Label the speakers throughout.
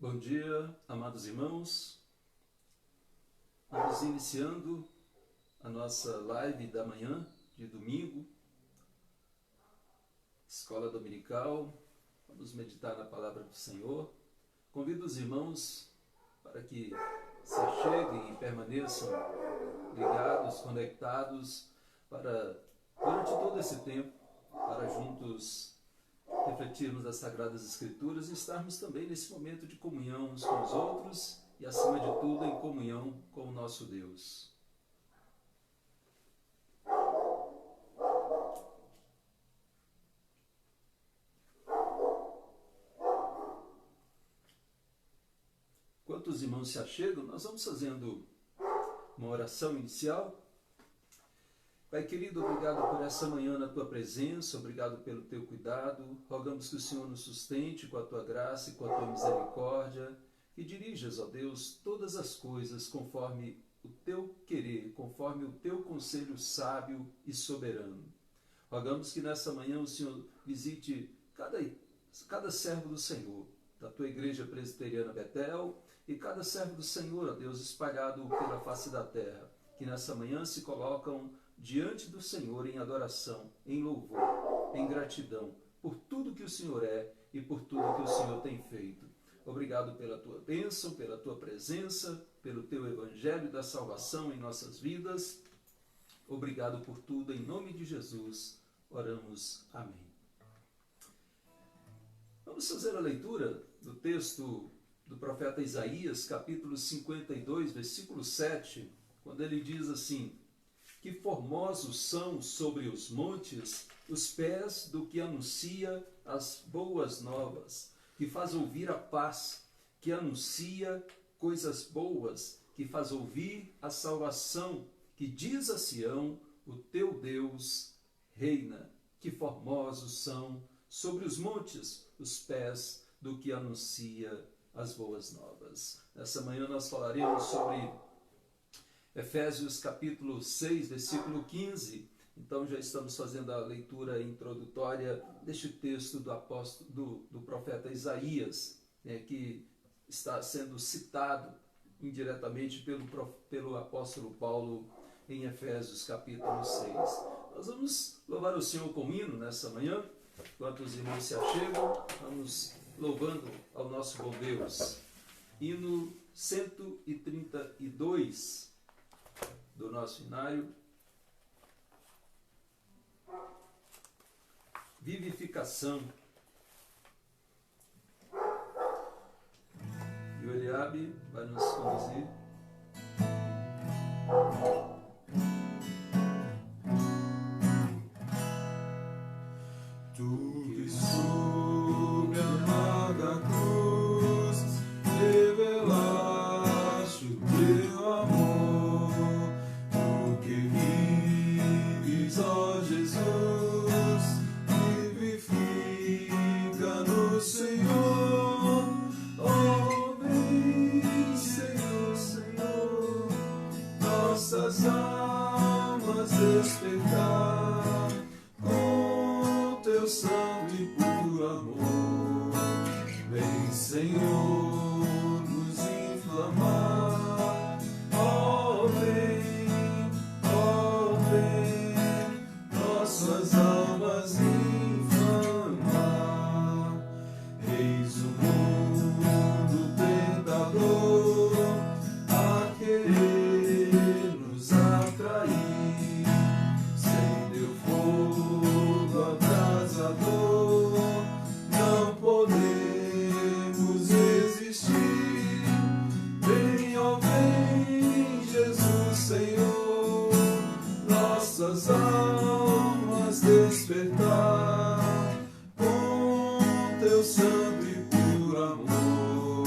Speaker 1: Bom dia, amados irmãos. Vamos iniciando a nossa live da manhã de domingo, escola dominical. Vamos meditar na palavra do Senhor. Convido os irmãos para que se acheguem e permaneçam ligados, conectados, para, durante todo esse tempo, para juntos refletirmos as Sagradas Escrituras e estarmos também nesse momento de comunhão uns com os outros e, acima de tudo, em comunhão com o nosso Deus. Enquanto os irmãos se achegam, nós vamos fazendo uma oração inicial. Pai querido, obrigado por essa manhã na Tua presença, obrigado pelo Teu cuidado. Rogamos que o Senhor nos sustente com a Tua graça e com a Tua misericórdia e dirijas, ó Deus, todas as coisas conforme o Teu querer, conforme o Teu conselho sábio e soberano. Rogamos que nessa manhã o Senhor visite cada servo do Senhor, da Tua Igreja Presbiteriana Betel e cada servo do Senhor, ó Deus, espalhado pela face da terra, que nessa manhã se colocam diante do Senhor em adoração, em louvor, em gratidão, por tudo que o Senhor é e por tudo que o Senhor tem feito. Obrigado pela Tua bênção, pela Tua presença, pelo Teu Evangelho da salvação em nossas vidas. Obrigado por tudo, em nome de Jesus, oramos. Amém. Vamos fazer a leitura do texto do profeta Isaías, capítulo 52, versículo 7, quando ele diz assim: que formosos são sobre os montes os pés do que anuncia as boas novas, que faz ouvir a paz, que anuncia coisas boas, que faz ouvir a salvação, que diz a Sião: o teu Deus reina. Que formosos são sobre os montes os pés do que anuncia as boas novas. Nessa manhã nós falaremos sobre Efésios capítulo 6, versículo 15. Então já estamos fazendo a leitura introdutória deste texto do profeta Isaías, que está sendo citado indiretamente pelo apóstolo Paulo em Efésios capítulo 6. Nós vamos louvar o Senhor com um hino nessa manhã. Enquanto os irmãos se achegam, vamos louvando ao nosso bom Deus. Hino 132 do nosso hinário. Vivificação. E o Eliabe vai nos conduzir.
Speaker 2: Tu que sob a amarga cruz revelaste o teu amor, tu que vives, ó Jesus, vivifica no Senhor. Oh, vem, Senhor, Senhor, nossas almas despertar com teu santo e puro amor. Vem, Senhor, nos inflamar. Oh, vem, nossas almas inflamar. Eis o mundo tentador a querer nos atrair, sem teu fogo abrasador não podemos resistir. Vem, ó vem, Jesus Senhor, nossas almas despertar com teu santo e puro amor.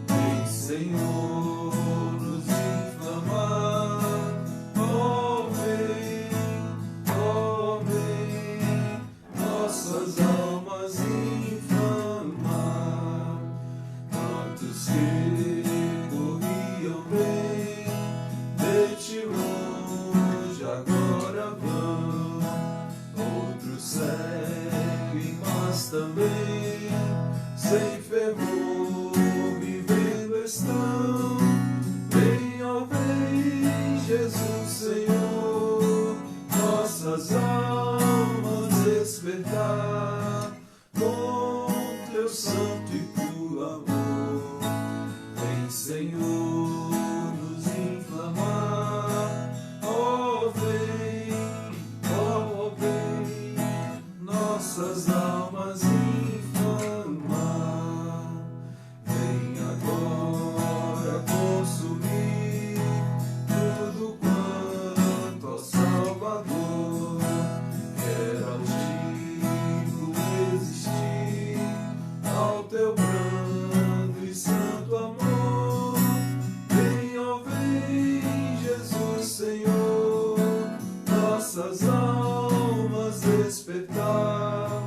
Speaker 2: Vem, Senhor, nos inflamar. Oh, vem, nossas almas inflamar. Quantos que corriam bem de ti longe agora vão, outros seguem, mas também sem fervor almas despertar com teu santo e puro amor. Vem, Senhor, nos inflamar. Oh, vem, nossas almas inflamar. Vem agora consumir tudo quanto ao Salvador quer altivo resistir ao teu brando e santo amor. Vem, ó, vem, Jesus Senhor, nossas almas despertar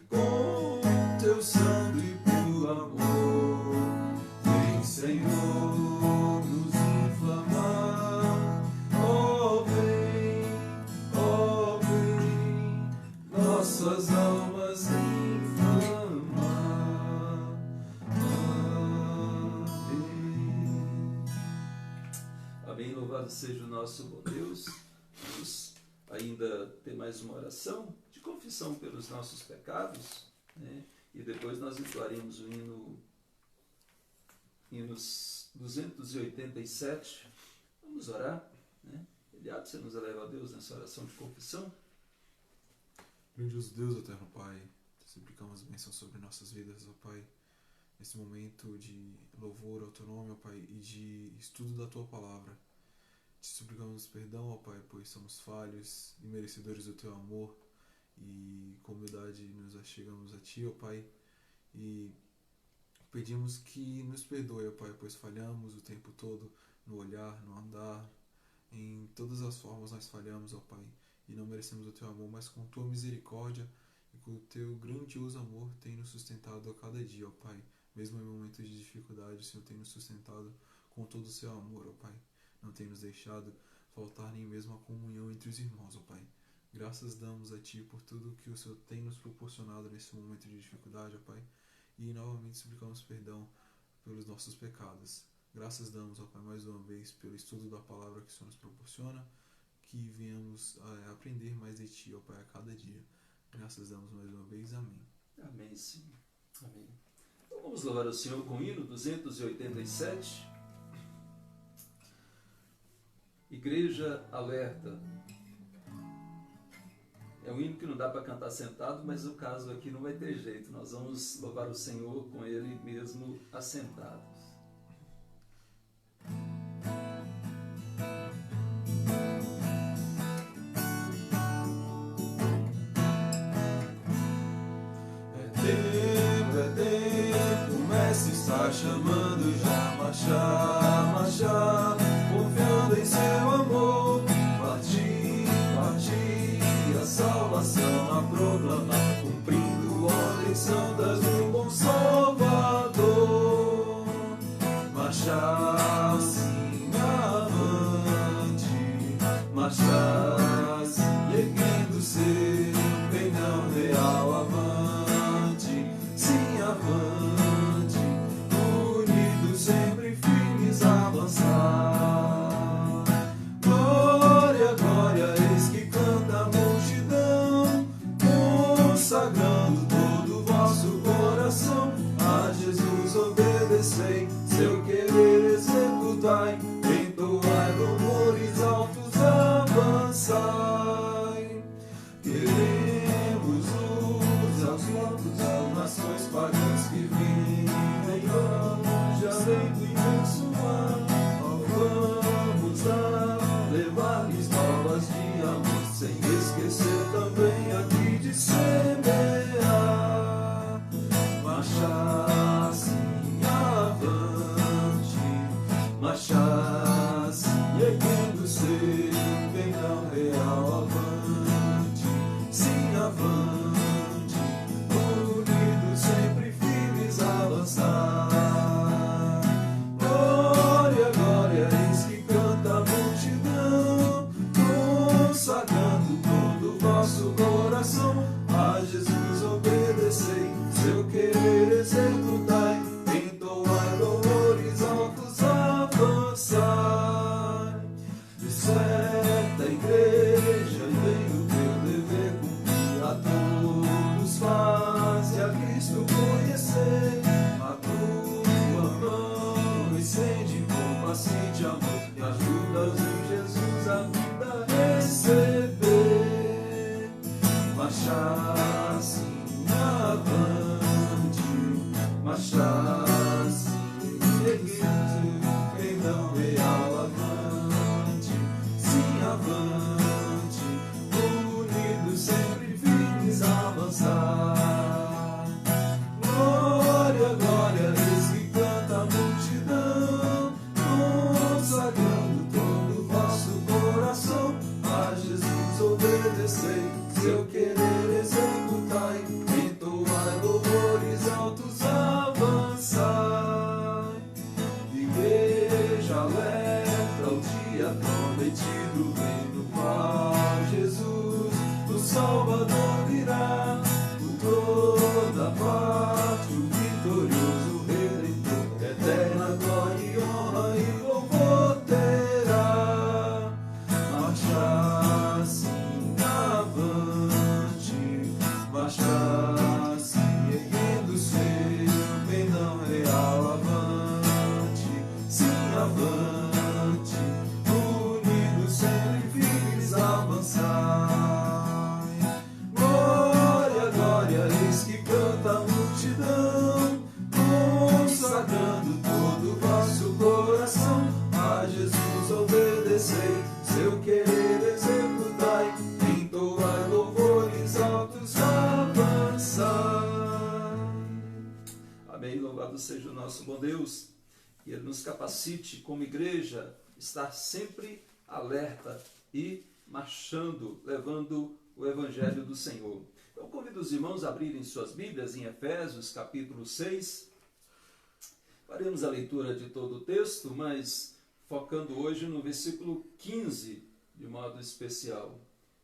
Speaker 2: com teu santo e puro amor. Vem, Senhor, nos inflamar. Oh, vem, nossas almas inflamar.
Speaker 1: Amém. Louvado seja o nosso bom Deus. Vamos ainda ter mais uma oração de confissão pelos nossos pecados, né? E depois nós entoaremos o hinos 287. Vamos orar, né? Eliade, você nos eleva a Deus nessa oração de confissão.
Speaker 2: Grandioso Deus, eterno Pai, te suplicamos bênção sobre nossas vidas, ó Pai, nesse momento de louvor ao teu nome, ó Pai, e de estudo da tua palavra. Te suplicamos perdão, ó Pai, pois somos falhos e merecedores do teu amor, e com humildade nos achegamos a ti, ó Pai, e pedimos que nos perdoe, ó Pai, pois falhamos o tempo todo no olhar, no andar, em todas as formas nós falhamos, ó Pai, e não merecemos o teu amor, mas com tua misericórdia e com o teu grandioso amor tem nos sustentado a cada dia, ó Pai. Mesmo em momentos de dificuldade, o Senhor tem nos sustentado com todo o seu amor, ó Pai. Não tem nos deixado faltar nem mesmo a comunhão entre os irmãos, ó Pai. Graças damos a Ti por tudo que o Senhor tem nos proporcionado nesse momento de dificuldade, ó Pai. E novamente suplicamos perdão pelos nossos pecados. Graças damos, ó Pai, mais uma vez pelo estudo da palavra que o Senhor nos proporciona, que venhamos a aprender mais de Ti, ó Pai, a cada dia. Graças damos mais uma vez. Amém.
Speaker 1: Amém, sim. Amém. Então vamos louvar o Senhor com o hino 287. Igreja alerta. É um hino que não dá para cantar sentado, mas no caso aqui não vai ter jeito. Nós vamos louvar o Senhor com ele mesmo assentados.
Speaker 2: O Mestre está chamando já, marchar, marchar, confiando em seu amor, partir, partir, a salvação a proclamar, cumprindo ordens santas do bom Salvador. Marchar sim avante, marchar sim erguendo-se, bem não real avante, sim avante, unidos sempre firmes a avançar. Glória, glória, eis que canta a multidão, consagrando todo o vosso coração. A Jesus obedecei, seu querer executai, entoai louvores altos, avançai. Queremos luz aos povos, às nações pagãs que vivem longe, além do imenso mar. Vamos lá, levar-lhes novas de amor, sem esquecer também aqui de semear. Marchar
Speaker 1: marchar assim avante, marchar assim erguendo, perdão real avante, sim avante, unidos sempre firmes avançar. Glória, glória, eis que canta a multidão, consagrando todo o vosso coração. A Jesus obedecei, seu querer executai, entoai louvores altos avançai. Igreja alerta ao dia prometido, vem no qual Jesus, o Salvador, virá. Por toda parte o vitorioso Redentor, eterna glória e honra e louvor terá. Marchar assim avante, marchar assim erguendo seu perdão real avante, sim avante, unidos sempre firmes avançar. Glória, glória, eis que canta a multidão, consagrando todo o vosso coração. A Jesus obedecei, seu querer executai, entoai louvores altos avançai. Amém. Louvado seja o nosso bom Deus, que Ele nos capacite como igreja, estar sempre alerta e marchando, levando o Evangelho do Senhor. Eu convido os irmãos a abrirem suas Bíblias em Efésios, capítulo 6. Faremos a leitura de todo o texto, mas focando hoje no versículo 15, de modo especial.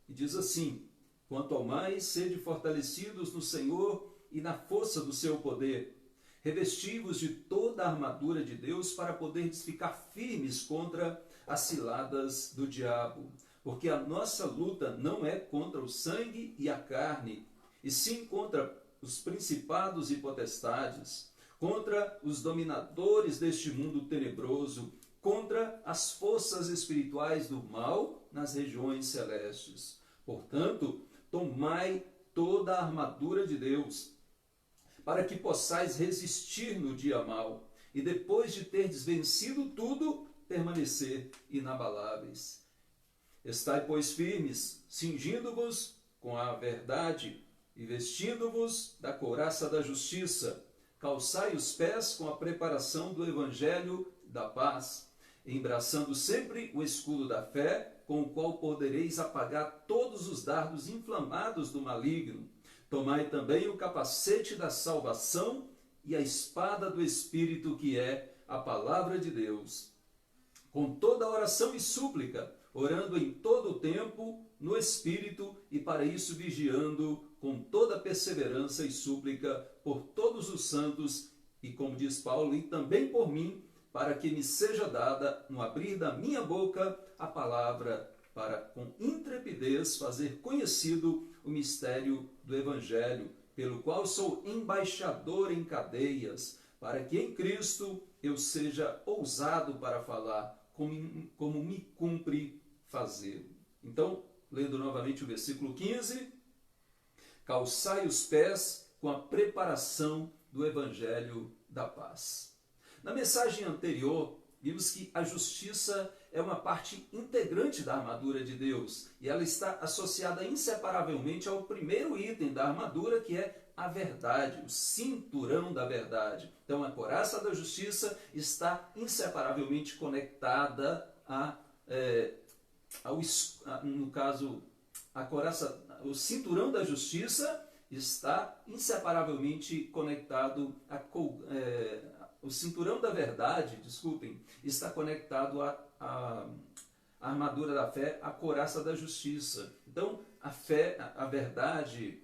Speaker 1: E diz assim: quanto ao mais, sede fortalecidos no Senhor e na força do seu poder, revesti-vos de toda a armadura de Deus para poderdes ficar firmes contra as ciladas do diabo. Porque a nossa luta não é contra o sangue e a carne, e sim contra os principados e potestades, contra os dominadores deste mundo tenebroso, contra as forças espirituais do mal nas regiões celestes. Portanto, tomai toda a armadura de Deus, para que possais resistir no dia mau, e depois de terdes vencido tudo, permanecer inabaláveis. Estai, pois, firmes, cingindo-vos com a verdade e vestindo-vos da couraça da justiça. Calçai os pés com a preparação do evangelho da paz, embraçando sempre o escudo da fé, com o qual podereis apagar todos os dardos inflamados do maligno. Tomai também o capacete da salvação e a espada do Espírito, que é a palavra de Deus. Com toda oração e súplica, orando em todo o tempo no Espírito, e para isso vigiando com toda perseverança e súplica por todos os santos, e como diz Paulo, e também por mim, para que me seja dada, no abrir da minha boca, a palavra, para com intrepidez fazer conhecido o mistério do Evangelho, pelo qual sou embaixador em cadeias, para que em Cristo eu seja ousado para falar, como me cumpre fazer. Então, lendo novamente o versículo 15, calçai os pés com a preparação do Evangelho da paz. Na mensagem anterior, vimos que a justiça é uma parte integrante da armadura de Deus, e ela está associada inseparavelmente ao primeiro item da armadura, que é a verdade, o cinturão da verdade. Então, a couraça da justiça está inseparavelmente conectada no caso, a couraça, o cinturão da justiça está inseparavelmente conectado o cinturão da verdade, está conectado à armadura da fé, à couraça da justiça. Então, a fé, a verdade,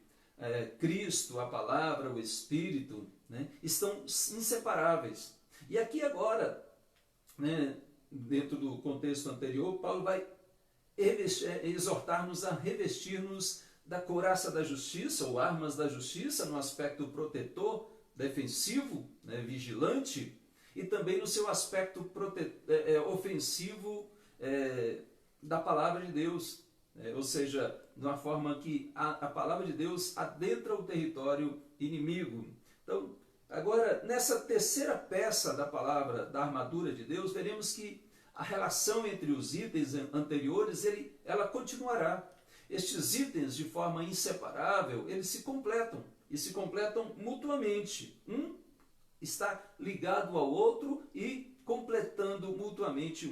Speaker 1: Cristo, a palavra, o Espírito, né, estão inseparáveis. E aqui agora, né, dentro do contexto anterior, Paulo vai exortar-nos a revestir-nos da couraça da justiça, ou armas da justiça, no aspecto protetor, defensivo, né, vigilante, e também no seu aspecto ofensivo da palavra de Deus. ou seja, de uma forma que a palavra de Deus adentra o território inimigo. Então, agora, nessa terceira peça da palavra, da armadura de Deus, veremos que a relação entre os itens anteriores, ela continuará. Estes itens, de forma inseparável, eles se completam, e se completam mutuamente. Um está ligado ao outro e completando mutuamente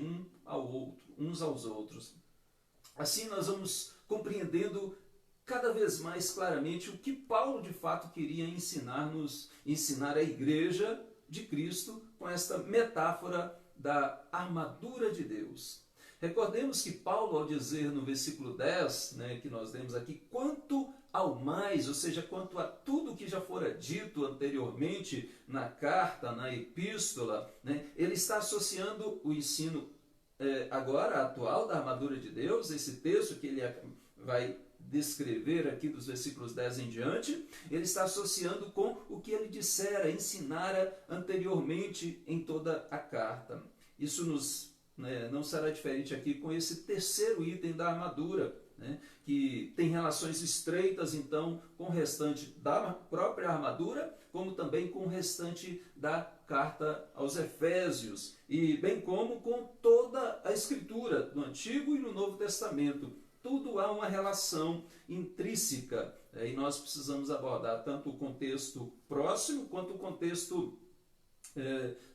Speaker 1: uns aos outros. Assim nós vamos compreendendo cada vez mais claramente o que Paulo de fato queria ensinar à igreja de Cristo com esta metáfora da armadura de Deus. Recordemos que Paulo, ao dizer no versículo 10, que nós lemos aqui, quanto ao mais, ou seja, quanto a tudo que já fora dito anteriormente na carta, na epístola, ele está associando o ensino agora atual da armadura de Deus, esse texto que ele vai descrever aqui dos versículos 10 em diante, ele está associando com o que ele dissera, ensinara anteriormente em toda a carta. Isso não será diferente aqui com esse terceiro item da armadura, que tem relações estreitas, então, com o restante da própria armadura, como também com o restante da carta aos Efésios, e bem como com toda a Escritura, do Antigo e no Novo Testamento. Tudo há uma relação intrínseca, e nós precisamos abordar tanto o contexto próximo quanto o contexto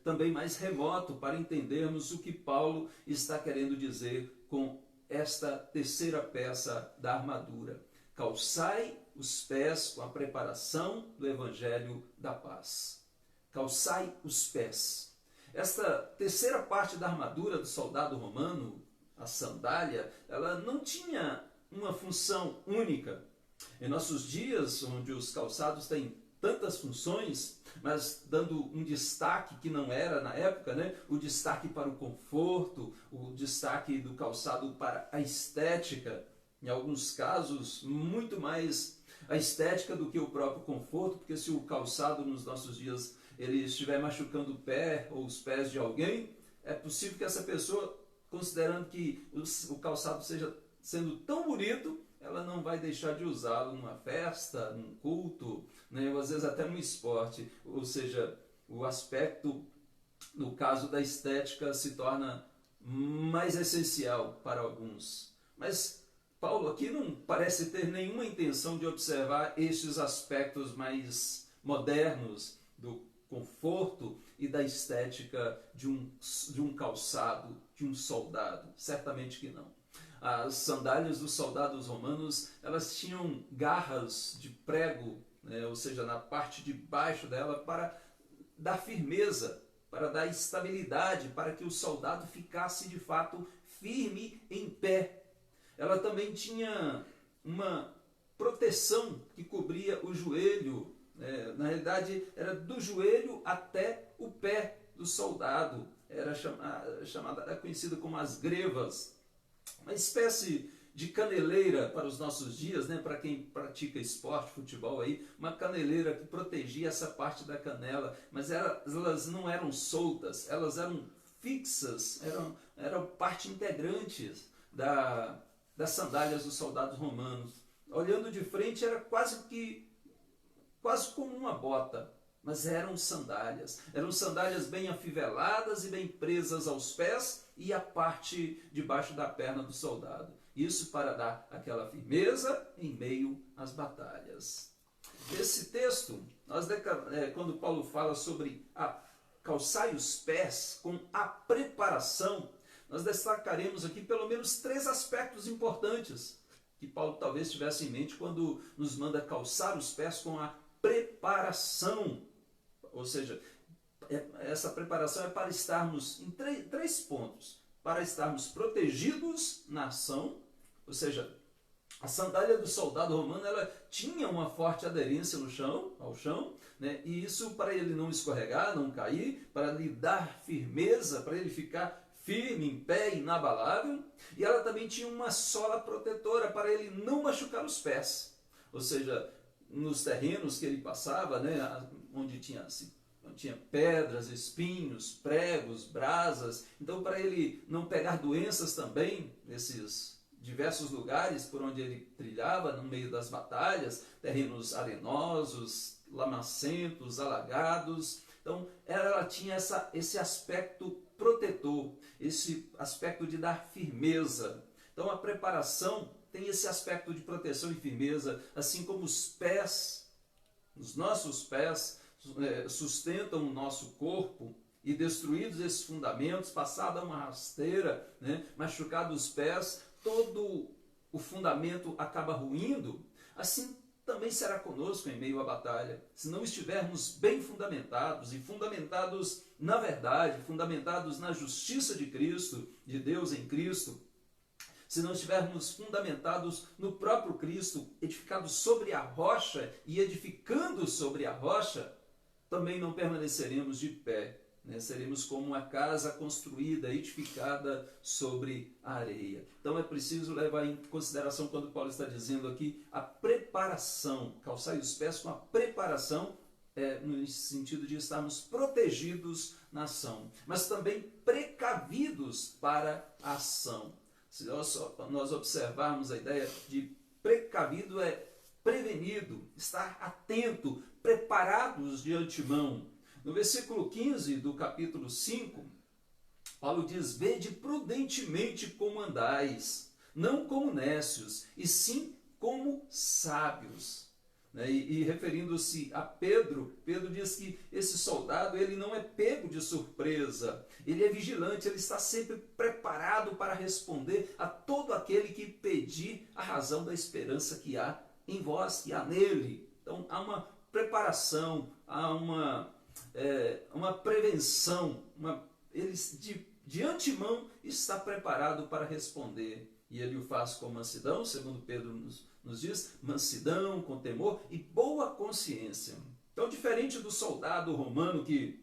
Speaker 1: também mais remoto, para entendermos o que Paulo está querendo dizer com esta terceira peça da armadura. Calçai os pés com a preparação do Evangelho da paz. Calçai os pés. Esta terceira parte da armadura do soldado romano, a sandália, ela não tinha uma função única. Em nossos dias, onde os calçados têm tantas funções, mas dando um destaque que não era na época, o destaque para o conforto, o destaque do calçado para a estética, em alguns casos muito mais a estética do que o próprio conforto, porque se o calçado nos nossos dias ele estiver machucando o pé ou os pés de alguém, é possível que essa pessoa, considerando que o calçado seja sendo tão bonito, ela não vai deixar de usá-lo numa festa, num culto, ou às vezes até no esporte. Ou seja, o aspecto, no caso da estética, se torna mais essencial para alguns. Mas Paulo aqui não parece ter nenhuma intenção de observar estes aspectos mais modernos do conforto e da estética de um calçado, de um soldado. Certamente que não. As sandálias dos soldados romanos, elas tinham garras de prego, ou seja, na parte de baixo dela, para dar firmeza, para dar estabilidade, para que o soldado ficasse de fato firme em pé. Ela também tinha uma proteção que cobria o joelho, na realidade era do joelho até o pé do soldado, era conhecida como as grevas. Uma espécie de caneleira para os nossos dias, para quem pratica esporte, futebol, uma caneleira que protegia essa parte da canela, mas elas não eram soltas, elas eram fixas, eram parte integrantes das sandálias dos soldados romanos. Olhando de frente era quase como uma bota, mas eram sandálias bem afiveladas e bem presas aos pés e a parte de baixo da perna do soldado. Isso para dar aquela firmeza em meio às batalhas. Esse texto, quando Paulo fala sobre calçai os pés com a preparação, nós destacaremos aqui pelo menos 3 aspectos importantes que Paulo talvez tivesse em mente quando nos manda calçar os pés com a preparação. Ou seja, essa preparação é para estarmos em 3 pontos. Para estarmos protegidos na ação, ou seja, a sandália do soldado romano ela tinha uma forte aderência ao chão, e isso para ele não escorregar, não cair, para lhe dar firmeza, para ele ficar firme, em pé, inabalável. E ela também tinha uma sola protetora para ele não machucar os pés. Ou seja, nos terrenos que ele passava, onde tinha pedras, espinhos, pregos, brasas. Então, para ele não pegar doenças também, diversos lugares por onde ele trilhava no meio das batalhas, terrenos arenosos, lamacentos, alagados. Então ela tinha esse aspecto protetor, esse aspecto de dar firmeza. Então a preparação tem esse aspecto de proteção e firmeza, assim como os pés, os nossos pés sustentam o nosso corpo, e destruídos esses fundamentos, passada uma rasteira, machucados os pés, todo o fundamento acaba ruindo. Assim também será conosco em meio à batalha. Se não estivermos bem fundamentados, e fundamentados na verdade, fundamentados na justiça de Cristo, de Deus em Cristo, se não estivermos fundamentados no próprio Cristo, edificados sobre a rocha e edificando sobre a rocha, também não permaneceremos de pé. Seremos como uma casa construída, edificada sobre a areia. Então é preciso levar em consideração, quando Paulo está dizendo aqui, a preparação, calçai os pés com a preparação, no sentido de estarmos protegidos na ação, mas também precavidos para a ação. Se nós observarmos a ideia de precavido, é prevenido, estar atento, preparados de antemão. No versículo 15 do capítulo 5, Paulo diz: vede prudentemente como andais, não como nécios, e sim como sábios. E referindo-se a Pedro, Pedro diz que esse soldado ele não é pego de surpresa, ele é vigilante, ele está sempre preparado para responder a todo aquele que pedir a razão da esperança que há em vós, que há nele. Então há uma preparação, há uma prevenção, ele de antemão está preparado para responder, e ele o faz com mansidão, segundo Pedro nos diz, mansidão, com temor e boa consciência. Então, diferente do soldado romano que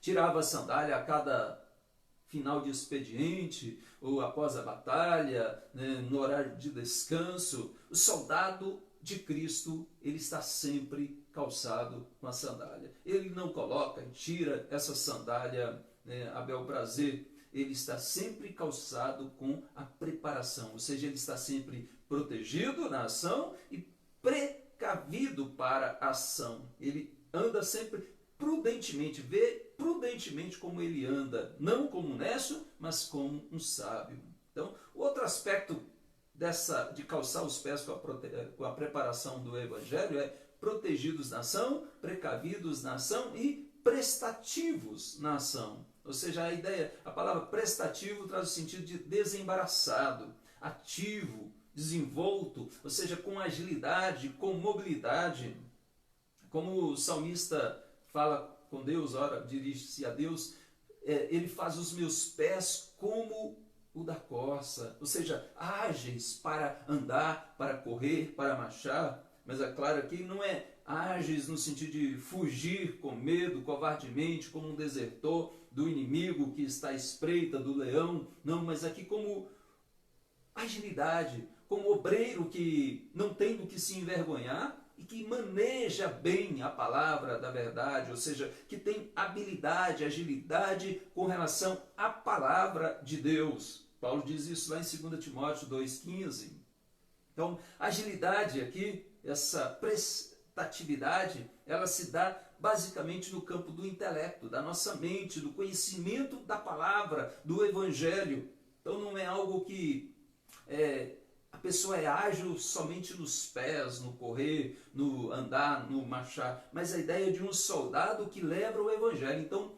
Speaker 1: tirava a sandália a cada final de expediente, ou após a batalha, no horário de descanso, o soldado de Cristo, ele está sempre calçado com a sandália. Ele não coloca e tira essa sandália a bel prazer. Ele está sempre calçado com a preparação, ou seja, ele está sempre protegido na ação e precavido para a ação. Ele anda sempre prudentemente, vê prudentemente como ele anda, não como um nécio, mas como um sábio. Então, o outro aspecto de calçar os pés com a preparação do Evangelho é protegidos na ação, precavidos na ação e prestativos na ação. Ou seja, a palavra prestativo traz o sentido de desembaraçado, ativo, desenvolto, ou seja, com agilidade, com mobilidade. Como o salmista fala com Deus, ora, dirige-se a Deus, ele faz os meus pés como o da corça, ou seja, ágeis para andar, para correr, para marchar. Mas é claro que não é ágeis no sentido de fugir com medo, covardemente, como um desertor do inimigo que está à espreita do leão. Não, mas aqui como agilidade, como obreiro que não tem do que se envergonhar e que maneja bem a palavra da verdade, ou seja, que tem habilidade, agilidade com relação à palavra de Deus. Paulo diz isso lá em 2 Timóteo 2,15. Então, agilidade aqui, essa prestatividade, ela se dá basicamente no campo do intelecto, da nossa mente, do conhecimento da palavra, do evangelho. Então não é algo que a pessoa é ágil somente nos pés, no correr, no andar, no marchar, mas a ideia de um soldado que leva o evangelho. Então,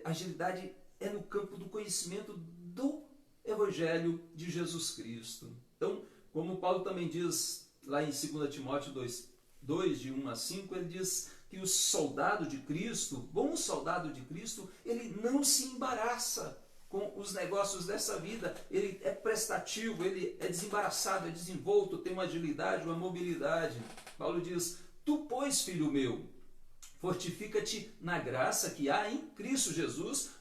Speaker 1: agilidade é no campo do conhecimento do evangelho de Jesus Cristo. Então, como Paulo também diz lá em 2 Timóteo 2, de 1 a 5, ele diz que o soldado de Cristo, bom soldado de Cristo, ele não se embaraça com os negócios dessa vida. Ele é prestativo, ele é desembaraçado, é desenvolto, tem uma agilidade, uma mobilidade. Paulo diz: tu, pois, filho meu, fortifica-te na graça que há em Cristo Jesus,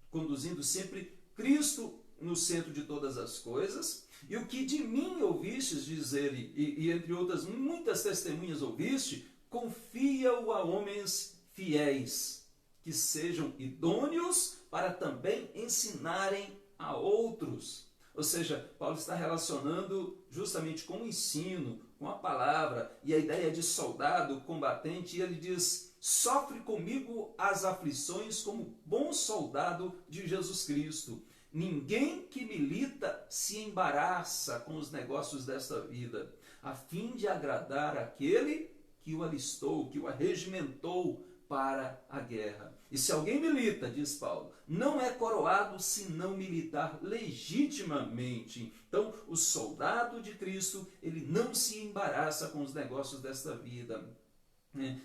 Speaker 1: conduzindo sempre Cristo no centro de todas as coisas. E o que de mim ouvistes, diz ele, e entre outras muitas testemunhas ouviste, confia-o a homens fiéis, que sejam idôneos para também ensinarem a outros. Ou seja, Paulo está relacionando justamente com o ensino, com a palavra e a ideia de soldado combatente, e ele diz: sofre comigo as aflições como bom soldado de Jesus Cristo. Ninguém que milita se embaraça com os negócios desta vida, a fim de agradar aquele que o alistou, que o arregimentou para a guerra. E se alguém milita, diz Paulo, não é coroado se não militar legitimamente. Então, o soldado de Cristo, ele não se embaraça com os negócios desta vida.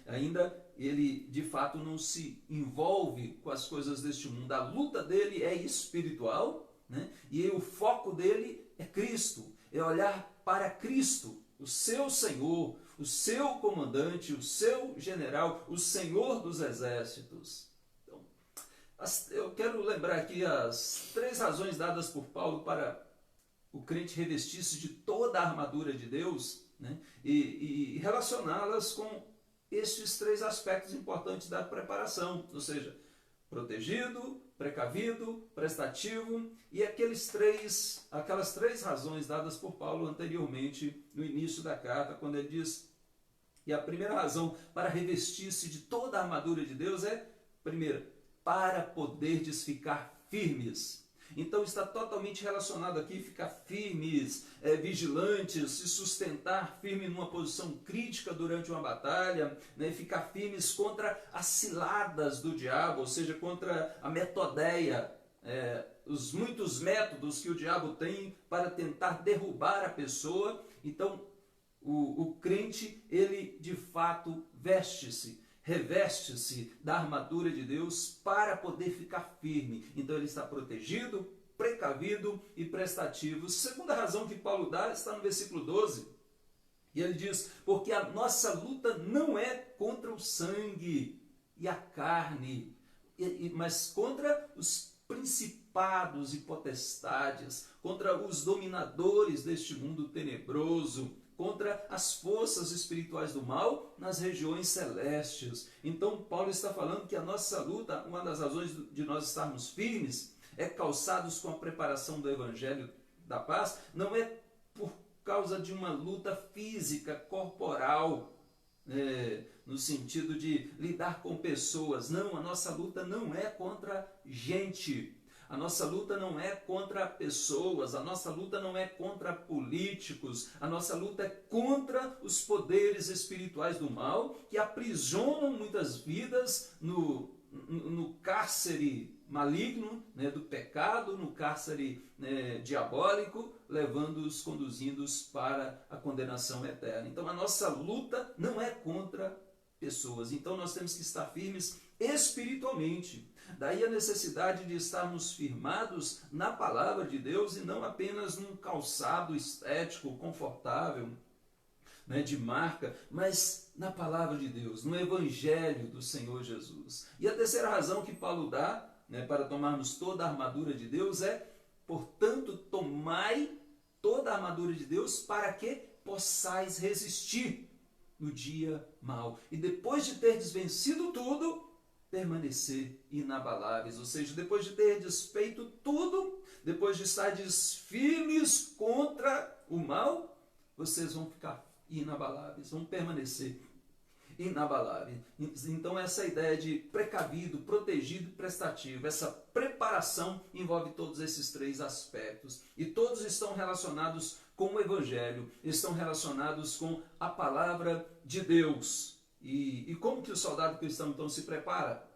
Speaker 1: Ainda ele, de fato, não se envolve com as coisas deste mundo. A luta dele é espiritual, e o foco dele é Cristo. É olhar para Cristo, o seu Senhor, o seu comandante, o seu general, o Senhor dos exércitos. Então, eu quero lembrar aqui as 3 razões dadas por Paulo para o crente revestir-se de toda a armadura de Deus, e relacioná-las com estes 3 aspectos importantes da preparação, ou seja, protegido, precavido, prestativo, e aquelas três razões dadas por Paulo anteriormente no início da carta, quando ele diz, e a primeira razão para revestir-se de toda a armadura de Deus é, primeiro, para poderdes ficar firmes. Então está totalmente relacionado aqui, ficar firmes, vigilantes, se sustentar firme numa posição crítica durante uma batalha, ficar firmes contra as ciladas do diabo, ou seja, contra a metodeia, os muitos métodos que o diabo tem para tentar derrubar a pessoa. Então o crente, ele de fato reveste-se da armadura de Deus para poder ficar firme. Então ele está protegido, precavido e prestativo. Segunda razão que Paulo dá está no versículo 12. E ele diz, porque a nossa luta não é contra o sangue e a carne, mas contra os principados e potestades, contra os dominadores deste mundo tenebroso, contra as forças espirituais do mal nas regiões celestes. Então Paulo está falando que a nossa luta, uma das razões de nós estarmos firmes, é calçados com a preparação do Evangelho da paz, não é por causa de uma luta física, corporal, no sentido de lidar com pessoas. Não, a nossa luta não é contra gente. A nossa luta não é contra pessoas, a nossa luta não é contra políticos, a nossa luta é contra os poderes espirituais do mal que aprisionam muitas vidas no cárcere maligno, do pecado, no cárcere diabólico, levando-os, conduzindo-os para a condenação eterna. Então a nossa luta não é contra pessoas, então nós temos que estar firmes espiritualmente. Daí a necessidade de estarmos firmados na palavra de Deus e não apenas num calçado estético, confortável, de marca, mas na palavra de Deus, no Evangelho do Senhor Jesus. E a terceira razão que Paulo dá para tomarmos toda a armadura de Deus é, portanto, tomai toda a armadura de Deus para que possais resistir no dia mau. E depois de terdes vencido tudo, permanecer inabaláveis, ou seja, depois de ter desfeito tudo, depois de estardes firmes contra o mal, vocês vão ficar inabaláveis, vão permanecer inabaláveis. Então essa ideia de precavido, protegido e prestativo, essa preparação envolve todos esses 3 aspectos, e todos estão relacionados com o Evangelho, estão relacionados com a palavra de Deus. E como que o soldado cristão então se prepara?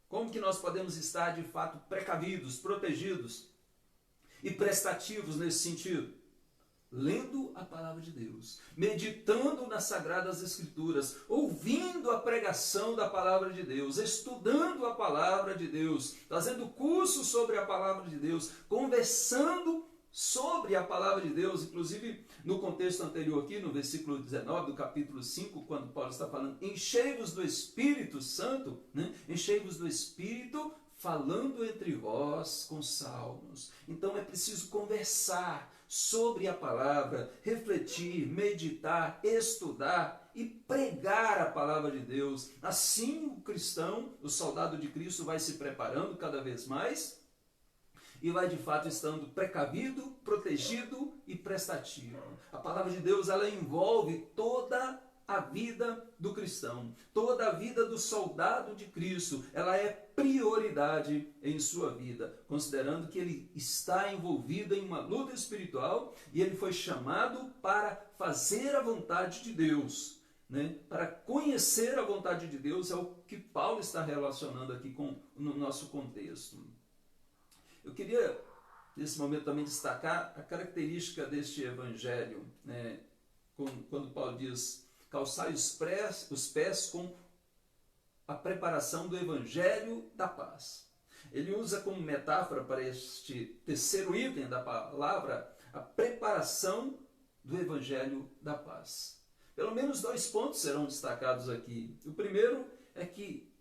Speaker 1: Como que nós podemos estar de fato precavidos, protegidos e prestativos nesse sentido? Lendo a palavra de Deus, meditando nas Sagradas Escrituras, ouvindo a pregação da palavra de Deus, estudando a palavra de Deus, fazendo curso sobre a palavra de Deus, conversando sobre a palavra de Deus. Inclusive no contexto anterior aqui, no versículo 19 do capítulo 5, quando Paulo está falando, enchei-vos do Espírito Santo, enchei-vos do Espírito, falando entre vós com salmos. Então é preciso conversar sobre a palavra, refletir, meditar, estudar e pregar a palavra de Deus. Assim o cristão, o soldado de Cristo, vai se preparando cada vez mais e vai de fato estando precavido, protegido e prestativo. A palavra de Deus, ela envolve toda a vida do cristão, toda a vida do soldado de Cristo. Ela é prioridade em sua vida, considerando que ele está envolvido em uma luta espiritual e ele foi chamado para fazer a vontade de Deus, né? Para conhecer a vontade de Deus, é o que Paulo está relacionando aqui no nosso contexto. Eu queria, nesse momento, também destacar a característica deste evangelho, né? Quando Paulo diz: calçai os pés com a preparação do evangelho da paz. Ele usa como metáfora para este terceiro item da palavra a preparação do evangelho da paz. Pelo menos 2 pontos serão destacados aqui. O primeiro é que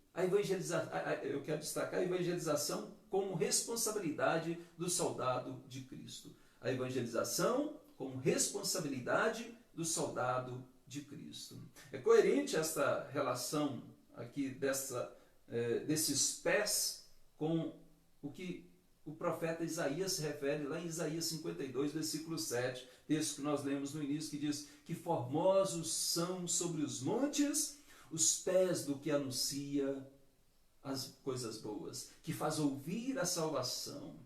Speaker 1: eu quero destacar a evangelização como responsabilidade do soldado de Cristo. A evangelização como responsabilidade do soldado de Cristo. É coerente esta relação aqui desses pés com o que o profeta Isaías se refere lá em Isaías 52, versículo 7, texto que nós lemos no início, que diz que formosos são sobre os montes os pés do que anuncia as coisas boas, que faz ouvir a salvação,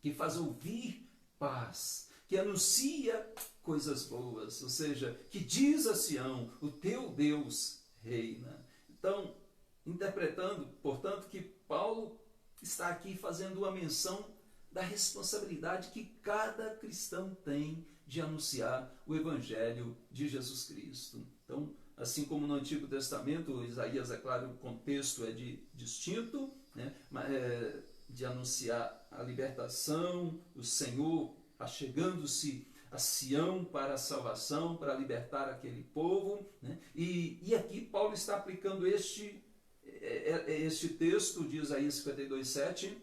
Speaker 1: que faz ouvir paz, que anuncia coisas boas, ou seja, que diz a Sião: o teu Deus reina. Então, interpretando, portanto, que Paulo está aqui fazendo uma menção da responsabilidade que cada cristão tem de anunciar o Evangelho de Jesus Cristo. Então, assim como no Antigo Testamento, Isaías, é claro, o contexto é distinto, né? De anunciar a libertação, o Senhor achegando-se a Sião para a salvação, para libertar aquele povo, né? E aqui Paulo está aplicando este texto de Isaías 52:7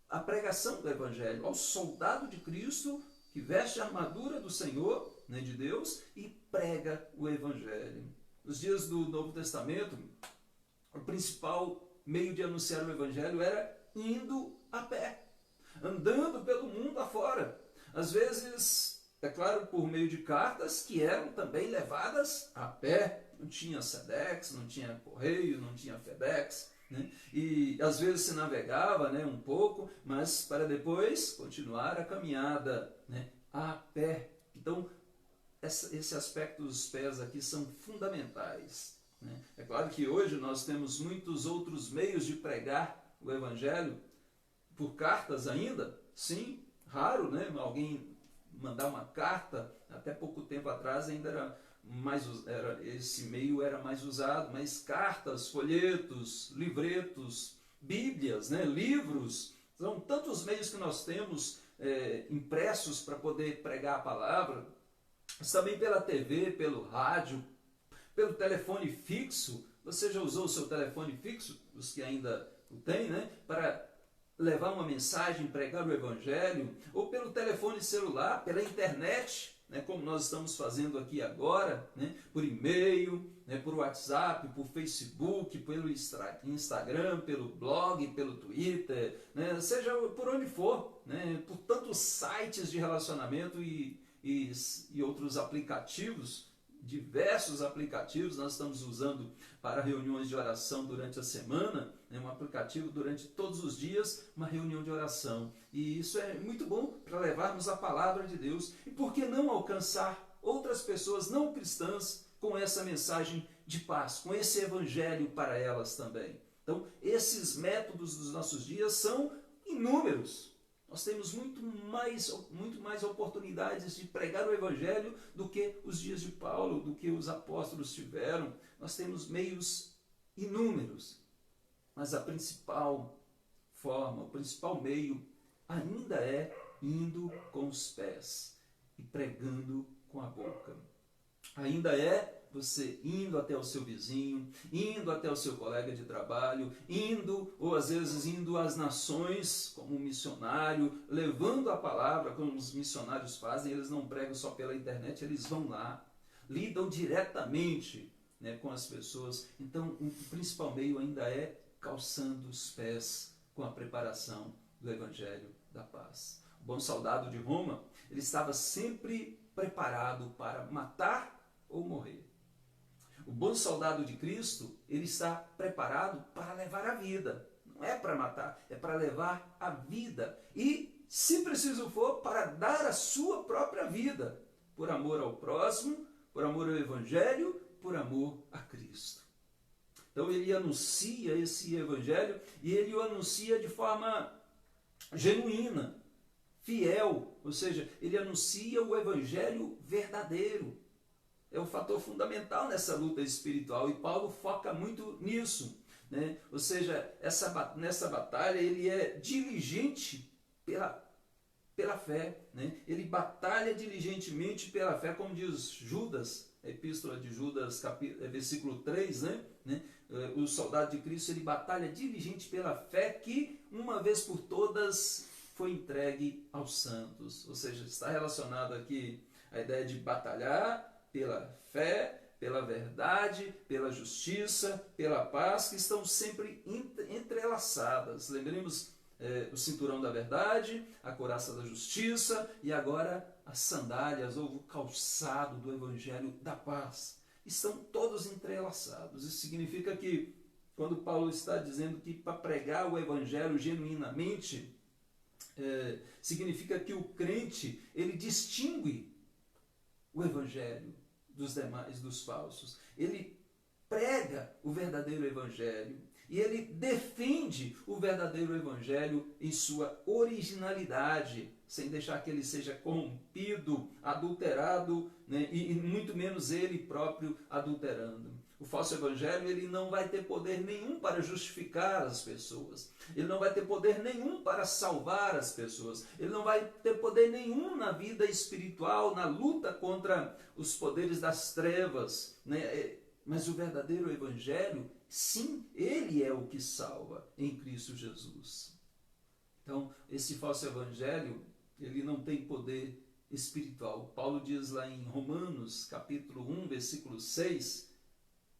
Speaker 1: à pregação do Evangelho, ao soldado de Cristo que veste a armadura do Senhor, né, de Deus, e prega o Evangelho. Nos dias do Novo Testamento, o principal meio de anunciar o Evangelho era indo a pé, andando pelo mundo afora. Às vezes, é claro, por meio de cartas que eram também levadas a pé. Não tinha Sedex, não tinha correio, não tinha FedEx, né? E às vezes se navegava, né, um pouco, mas para depois continuar a caminhada, né, a pé. Então, esse aspecto dos pés aqui são fundamentais, né? É claro que hoje nós temos muitos outros meios de pregar o Evangelho, por cartas ainda, sim, raro, né? Alguém mandar uma carta, até pouco tempo atrás ainda esse meio era mais usado, mas cartas, folhetos, livretos, bíblias, né? Livros, são tantos meios que nós temos impressos para poder pregar a palavra, mas também pela TV, pelo rádio, pelo telefone fixo. Você já usou o seu telefone fixo, os que ainda o têm, né? Para levar uma mensagem, pregar o Evangelho, ou pelo telefone celular, pela internet, né, como nós estamos fazendo aqui agora, né, por e-mail, né, por WhatsApp, por Facebook, pelo Instagram, pelo blog, pelo Twitter, né, seja por onde for, né, por tantos sites de relacionamento e outros aplicativos, diversos aplicativos nós estamos usando para reuniões de oração durante a semana, né, um aplicativo durante todos os dias, uma reunião de oração. E isso é muito bom para levarmos a palavra de Deus. E por que não alcançar outras pessoas não cristãs com essa mensagem de paz, com esse evangelho para elas também? Então, esses métodos dos nossos dias são inúmeros. Nós temos muito mais oportunidades de pregar o Evangelho do que os dias de Paulo, do que os apóstolos tiveram. Nós temos meios inúmeros, mas a principal forma, o principal meio ainda é indo com os pés e pregando com a boca. Ainda é você indo até o seu vizinho, indo até o seu colega de trabalho, ou às vezes indo às nações como missionário, levando a palavra como os missionários fazem. Eles não pregam só pela internet, eles vão lá, lidam diretamente, né, com as pessoas. Então, o principal meio ainda é calçando os pés com a preparação do evangelho da paz. O bom soldado de Roma, ele estava sempre preparado para matar ou morrer. O bom soldado de Cristo, ele está preparado para levar a vida. Não é para matar, é para levar a vida. E, se preciso for, para dar a sua própria vida, por amor ao próximo, por amor ao evangelho, por amor a Cristo. Então ele anuncia esse evangelho e ele o anuncia de forma genuína, fiel, ou seja, ele anuncia o evangelho verdadeiro. É um fator fundamental nessa luta espiritual e Paulo foca muito nisso, né? Ou seja, nessa batalha ele é diligente pela fé, né? Ele batalha diligentemente pela fé, como diz Judas, a epístola de Judas, versículo 3, né? O soldado de Cristo, ele batalha diligente pela fé que, uma vez por todas, foi entregue aos santos. Ou seja, está relacionado aqui a ideia de batalhar pela fé, pela verdade, pela justiça, pela paz, que estão sempre entrelaçadas. Lembremos o cinturão da verdade, a couraça da justiça e agora as sandálias ou o calçado do evangelho da paz. Estão todos entrelaçados. Isso significa que, quando Paulo está dizendo que para pregar o evangelho genuinamente, significa que o crente, ele distingue o evangelho dos demais, dos falsos. Ele prega o verdadeiro evangelho e ele defende o verdadeiro evangelho em sua originalidade, sem deixar que ele seja corrompido, adulterado, né? E muito menos ele próprio adulterando. O falso evangelho, ele não vai ter poder nenhum para justificar as pessoas. Ele não vai ter poder nenhum para salvar as pessoas. Ele não vai ter poder nenhum na vida espiritual, na luta contra os poderes das trevas, né? Mas o verdadeiro evangelho, sim, ele é o que salva em Cristo Jesus. Então, esse falso evangelho, ele não tem poder espiritual. Paulo diz lá em Romanos, capítulo 1, versículo 6,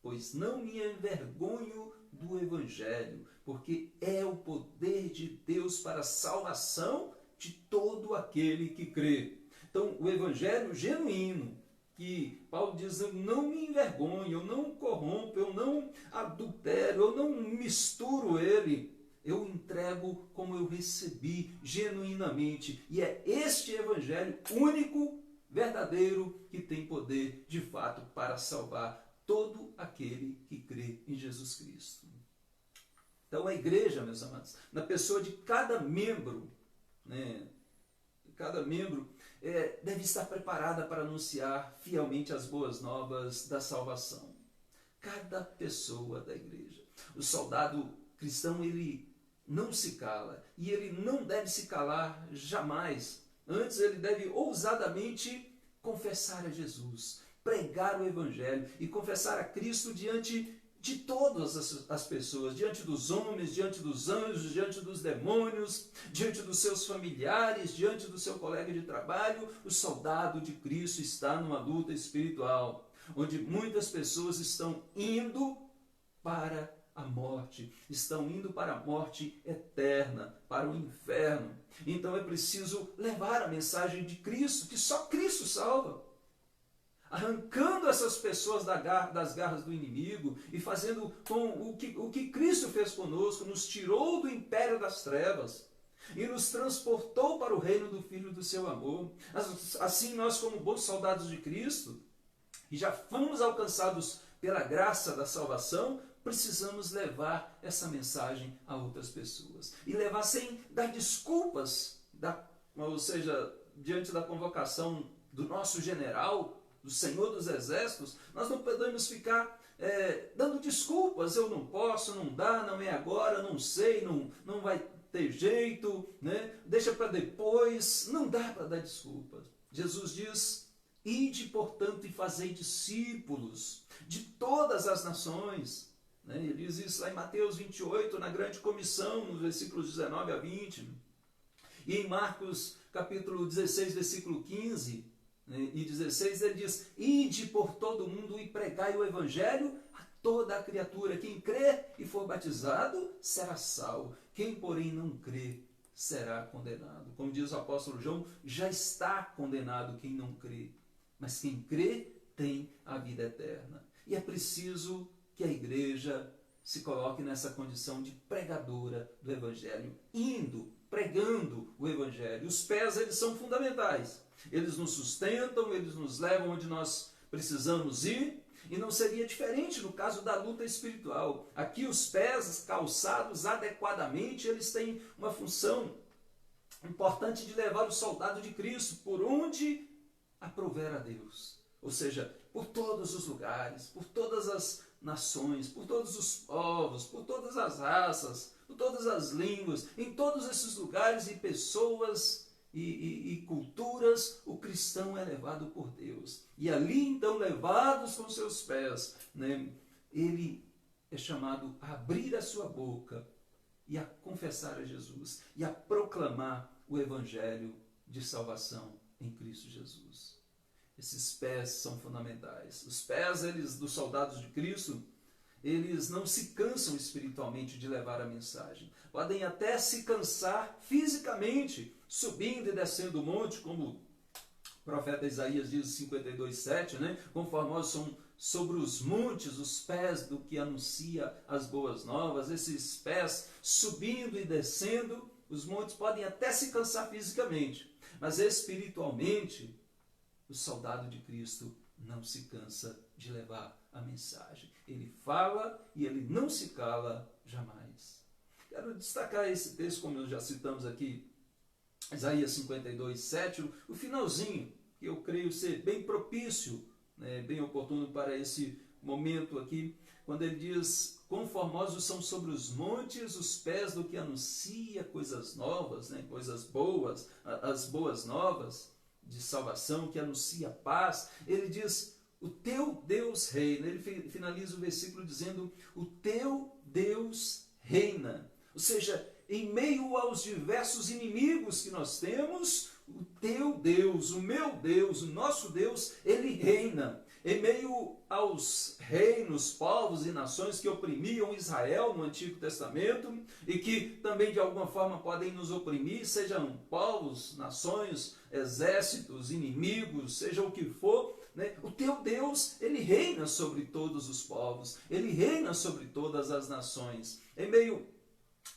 Speaker 1: pois não me envergonho do evangelho, porque é o poder de Deus para a salvação de todo aquele que crê. Então, o evangelho genuíno, que Paulo diz, eu não me envergonho, eu não corrompo, eu não adultero, eu não misturo ele, eu entrego como eu recebi genuinamente. E é este evangelho único, verdadeiro, que tem poder de fato para salvar todo aquele que crê em Jesus Cristo. Então a igreja, meus amados, na pessoa de cada membro, né, deve estar preparada para anunciar fielmente as boas novas da salvação. Cada pessoa da igreja. O soldado cristão, ele não se cala e ele não deve se calar jamais. Antes ele deve ousadamente confessar a Jesus, pregar o evangelho e confessar a Cristo diante de todas as pessoas, diante dos homens, diante dos anjos, diante dos demônios, diante dos seus familiares, diante do seu colega de trabalho. O soldado de Cristo está numa luta espiritual, onde muitas pessoas estão indo para a morte, estão indo para a morte eterna, para o inferno. Então é preciso levar a mensagem de Cristo, que só Cristo salva, arrancando essas pessoas das garras do inimigo e fazendo com o que Cristo fez conosco, nos tirou do império das trevas e nos transportou para o reino do Filho do seu amor. Assim nós, como bons soldados de Cristo, e já fomos alcançados pela graça da salvação, precisamos levar essa mensagem a outras pessoas. E levar sem dar desculpas, ou seja, diante da convocação do nosso general, do Senhor dos Exércitos, nós não podemos ficar dando desculpas. Eu não posso, não dá, não é agora, não sei, não vai ter jeito, né? Deixa para depois. Não dá para dar desculpas. Jesus diz, ide, portanto, e fazei discípulos de todas as nações. Ele diz isso lá em Mateus 28, na grande comissão, nos versículos 19 a 20. E em Marcos capítulo 16, versículo 15 e 16, ele diz, ide por todo o mundo e pregai o evangelho a toda a criatura. Quem crê e for batizado será salvo. Quem, porém, não crê será condenado. Como diz o apóstolo João, já está condenado quem não crê, mas quem crê tem a vida eterna. E é preciso que a igreja se coloque nessa condição de pregadora do Evangelho, indo, pregando o Evangelho. Os pés, eles são fundamentais. Eles nos sustentam, eles nos levam onde nós precisamos ir, e não seria diferente no caso da luta espiritual. Aqui os pés calçados adequadamente, eles têm uma função importante de levar o soldado de Cristo por onde aprouver a Deus. Ou seja, por todos os lugares, por todas as nações, por todos os povos, por todas as raças, por todas as línguas, em todos esses lugares e pessoas e culturas, o cristão é levado por Deus. E ali, então, levados com seus pés, né, ele é chamado a abrir a sua boca e a confessar a Jesus e a proclamar o evangelho de salvação em Cristo Jesus. Esses pés são fundamentais. Os pés, eles, dos soldados de Cristo, eles não se cansam espiritualmente de levar a mensagem. Podem até se cansar fisicamente, subindo e descendo o monte, como o profeta Isaías diz em 52:7, né? Conformosos são sobre os montes os pés do que anuncia as boas novas. Esses pés subindo e descendo os montes podem até se cansar fisicamente, mas espiritualmente o soldado de Cristo não se cansa de levar a mensagem. Ele fala e ele não se cala jamais. Quero destacar esse texto, como nós já citamos aqui, Isaías 52:7, o finalzinho, que eu creio ser bem propício, né, bem oportuno para esse momento aqui, quando ele diz: conformosos são sobre os montes os pés do que anuncia coisas novas, né, coisas boas, as boas novas de salvação, que anuncia paz. Ele diz: o teu Deus reina. Ele finaliza o versículo dizendo: o teu Deus reina. Ou seja, em meio aos diversos inimigos que nós temos, o teu Deus, o meu Deus, o nosso Deus, ele reina. Em meio aos reinos, povos e nações que oprimiam Israel no Antigo Testamento e que também de alguma forma podem nos oprimir, sejam povos, nações, exércitos, inimigos, seja o que for, né? O teu Deus, ele reina sobre todos os povos, ele reina sobre todas as nações. Em meio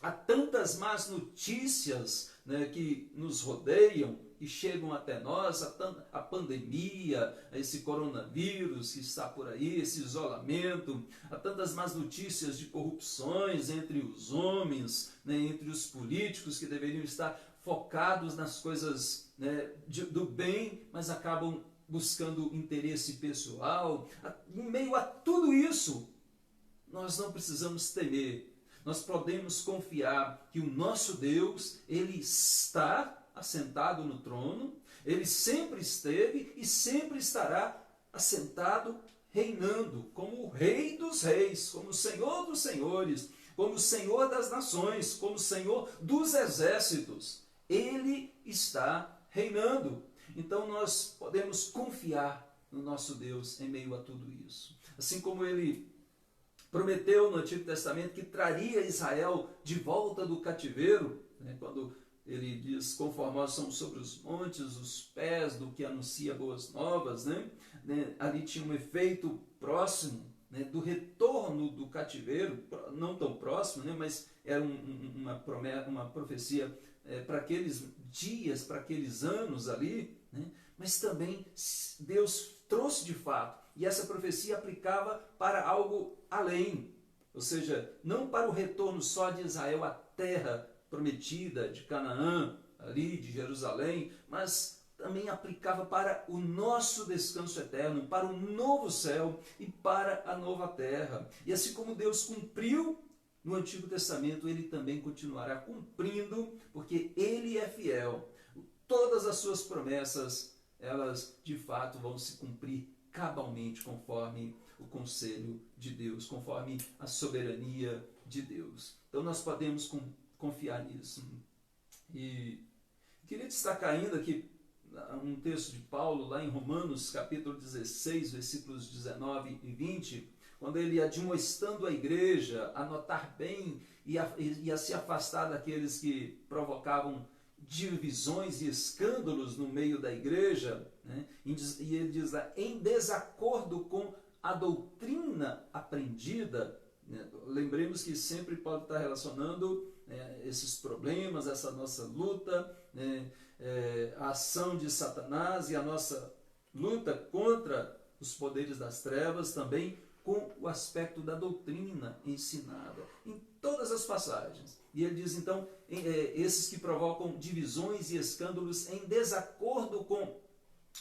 Speaker 1: a tantas más notícias, né, que nos rodeiam e chegam até nós, a pandemia, esse coronavírus que está por aí, esse isolamento, há tantas más notícias de corrupções entre os homens, né, entre os políticos que deveriam estar focados nas coisas, né, do bem, mas acabam buscando interesse pessoal. Em meio a tudo isso, nós não precisamos temer. Nós podemos confiar que o nosso Deus, ele está assentado no trono, ele sempre esteve e sempre estará assentado, reinando, como o Rei dos Reis, como o Senhor dos Senhores, como o Senhor das Nações, como o Senhor dos Exércitos. Ele está reinando. Então nós podemos confiar no nosso Deus em meio a tudo isso. Assim como ele prometeu no Antigo Testamento que traria Israel de volta do cativeiro, né, quando ele diz: conformosos são sobre os montes os pés do que anuncia boas novas, né? Ali tinha um efeito próximo, né, do retorno do cativeiro, não tão próximo, né, mas era uma profecia para aqueles dias, para aqueles anos ali, né, mas também Deus trouxe de fato. E essa profecia aplicava para algo além, ou seja, não para o retorno só de Israel à terra prometida de Canaã, ali de Jerusalém, mas também aplicava para o nosso descanso eterno, para o novo céu e para a nova terra. E assim como Deus cumpriu no Antigo Testamento, ele também continuará cumprindo, porque ele é fiel. Todas as suas promessas, elas de fato vão se cumprir cabalmente, conforme o conselho de Deus, conforme a soberania de Deus. Então nós podemos confiar nisso. E queria destacar ainda que um texto de Paulo, lá em Romanos, capítulo 16, versículos 19 e 20, quando ele ia admoestando a igreja a notar bem e a se afastar daqueles que provocavam divisões e escândalos no meio da igreja, né? E ele diz lá, em desacordo com a doutrina aprendida, né? Lembremos que sempre pode estar relacionando esses problemas, essa nossa luta, né? A ação de Satanás e a nossa luta contra os poderes das trevas também com o aspecto da doutrina ensinada, em todas as passagens. E ele diz então, esses que provocam divisões e escândalos em desacordo com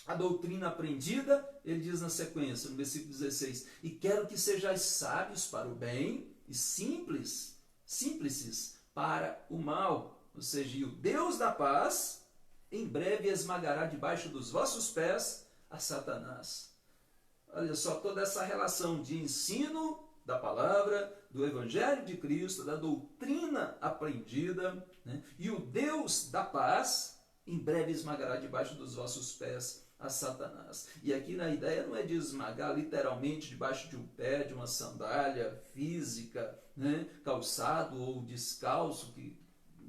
Speaker 1: a doutrina aprendida, ele diz na sequência, no versículo 16, e quero que sejais sábios para o bem e simples para o mal. Ou seja, e o Deus da paz em breve esmagará debaixo dos vossos pés a Satanás. Olha só, toda essa relação de ensino da palavra, do Evangelho de Cristo, da doutrina aprendida, né? E o Deus da paz em breve esmagará debaixo dos vossos pés a Satanás. E aqui a ideia não é de esmagar literalmente debaixo de um pé, de uma sandália física, né? Calçado ou descalço, que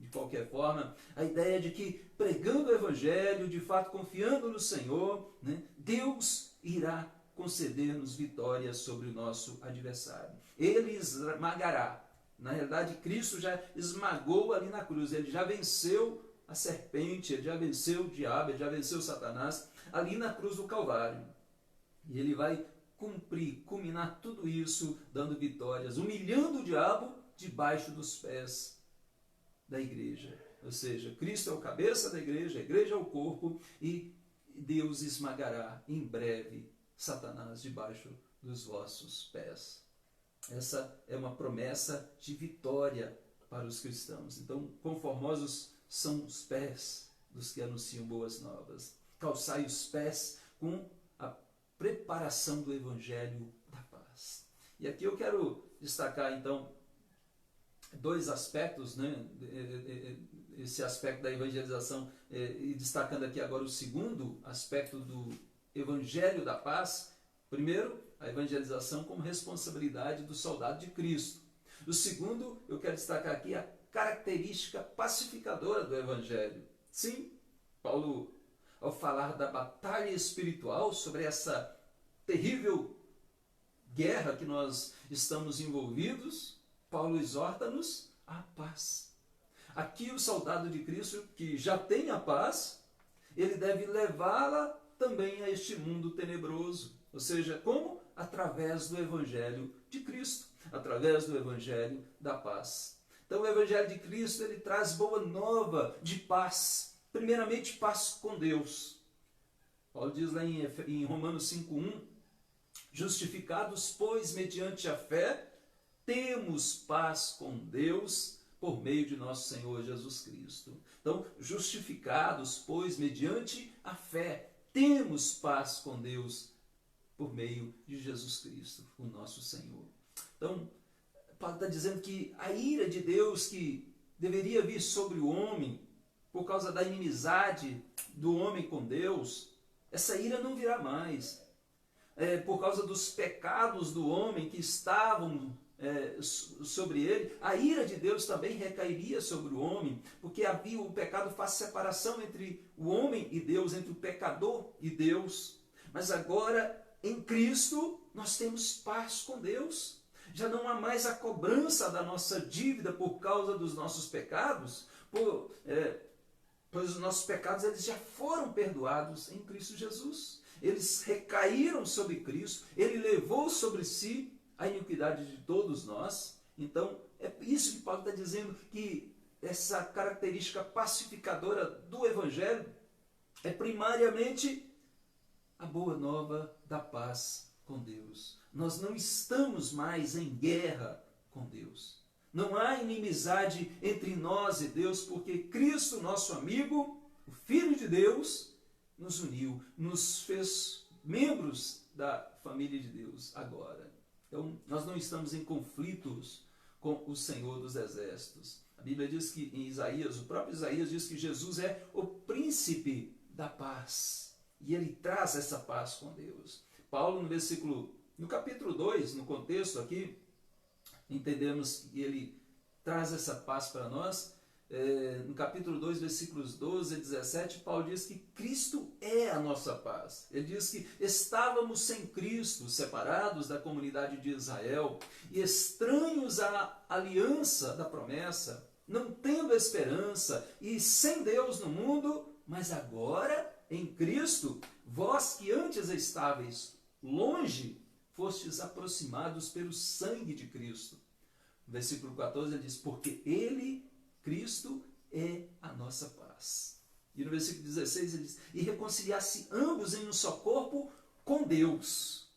Speaker 1: de qualquer forma, a ideia é de que pregando o Evangelho, de fato confiando no Senhor, né? Deus irá conceder-nos vitória sobre o nosso adversário. Ele esmagará. Na realidade, Cristo já esmagou ali na cruz. Ele já venceu a serpente, ele já venceu o diabo, ele já venceu Satanás ali na cruz do Calvário. E ele vai culminar tudo isso dando vitórias, humilhando o diabo debaixo dos pés da igreja. Ou seja, Cristo é o cabeça da igreja, a igreja é o corpo e Deus esmagará em breve Satanás debaixo dos vossos pés. Essa é uma promessa de vitória para os cristãos. Então, conformosos são os pés dos que anunciam boas novas. Calçai os pés com a preparação do Evangelho da paz. E aqui eu quero destacar, então, dois aspectos, né? Esse aspecto da evangelização, e destacando aqui agora o segundo aspecto do Evangelho da paz. Primeiro, a evangelização como responsabilidade do soldado de Cristo. O segundo, eu quero destacar aqui a característica pacificadora do Evangelho. Sim, Paulo, ao falar da batalha espiritual, sobre essa terrível guerra que nós estamos envolvidos, Paulo exorta-nos à paz. Aqui o soldado de Cristo, que já tem a paz, ele deve levá-la também a este mundo tenebroso. Ou seja, como? Através do Evangelho de Cristo, através do Evangelho da paz. Então o Evangelho de Cristo, ele traz boa nova de paz. Primeiramente, paz com Deus. Paulo diz lá em Romanos 5:1, justificados, pois, mediante a fé, temos paz com Deus por meio de nosso Senhor Jesus Cristo. Então, justificados, pois, mediante a fé, temos paz com Deus por meio de Jesus Cristo, o nosso Senhor. Então, Paulo está dizendo que a ira de Deus que deveria vir sobre o homem, por causa da inimizade do homem com Deus, essa ira não virá mais. Por causa dos pecados do homem que estavam sobre ele, a ira de Deus também recairia sobre o homem, porque havia o pecado faz separação entre o homem e Deus, entre o pecador e Deus. Mas agora, em Cristo, nós temos paz com Deus. Já não há mais a cobrança da nossa dívida por causa dos nossos pecados, pois os nossos pecados eles já foram perdoados em Cristo Jesus. Eles recaíram sobre Cristo, Ele levou sobre si a iniquidade de todos nós. Então, é isso que Paulo está dizendo, que essa característica pacificadora do Evangelho é primariamente a boa nova da paz com Deus. Nós não estamos mais em guerra com Deus. Não há inimizade entre nós e Deus, porque Cristo, nosso amigo, o Filho de Deus, nos uniu, nos fez membros da família de Deus agora. Então, nós não estamos em conflitos com o Senhor dos Exércitos. A Bíblia diz que em Isaías, o próprio Isaías diz que Jesus é o príncipe da paz. E ele traz essa paz com Deus. Paulo, no capítulo 2, 2, no contexto aqui, entendemos que ele traz essa paz para nós. No capítulo 2, versículos 12 a 17, Paulo diz que Cristo é a nossa paz. Ele diz que estávamos sem Cristo, separados da comunidade de Israel e estranhos à aliança da promessa, não tendo esperança e sem Deus no mundo, mas agora em Cristo, vós que antes estáveis longe, fostes aproximados pelo sangue de Cristo. No versículo 14 ele diz, porque Ele, Cristo, é a nossa paz. E no versículo 16 ele diz, e reconciliar-se ambos em um só corpo com Deus,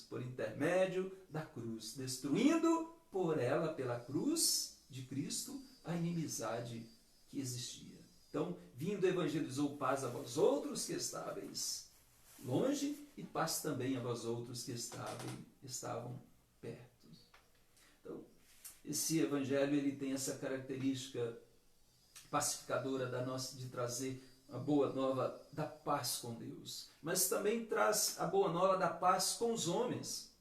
Speaker 1: por intermédio da cruz, destruindo por ela, pela cruz de Cristo, a inimizade que existia. Então, vindo evangelizou paz a vós outros que estáveis longe e paz também a vós outros que estavam perto. Então, esse evangelho ele tem essa característica pacificadora de trazer a boa nova da paz com Deus, mas também traz a boa nova da paz com os homens.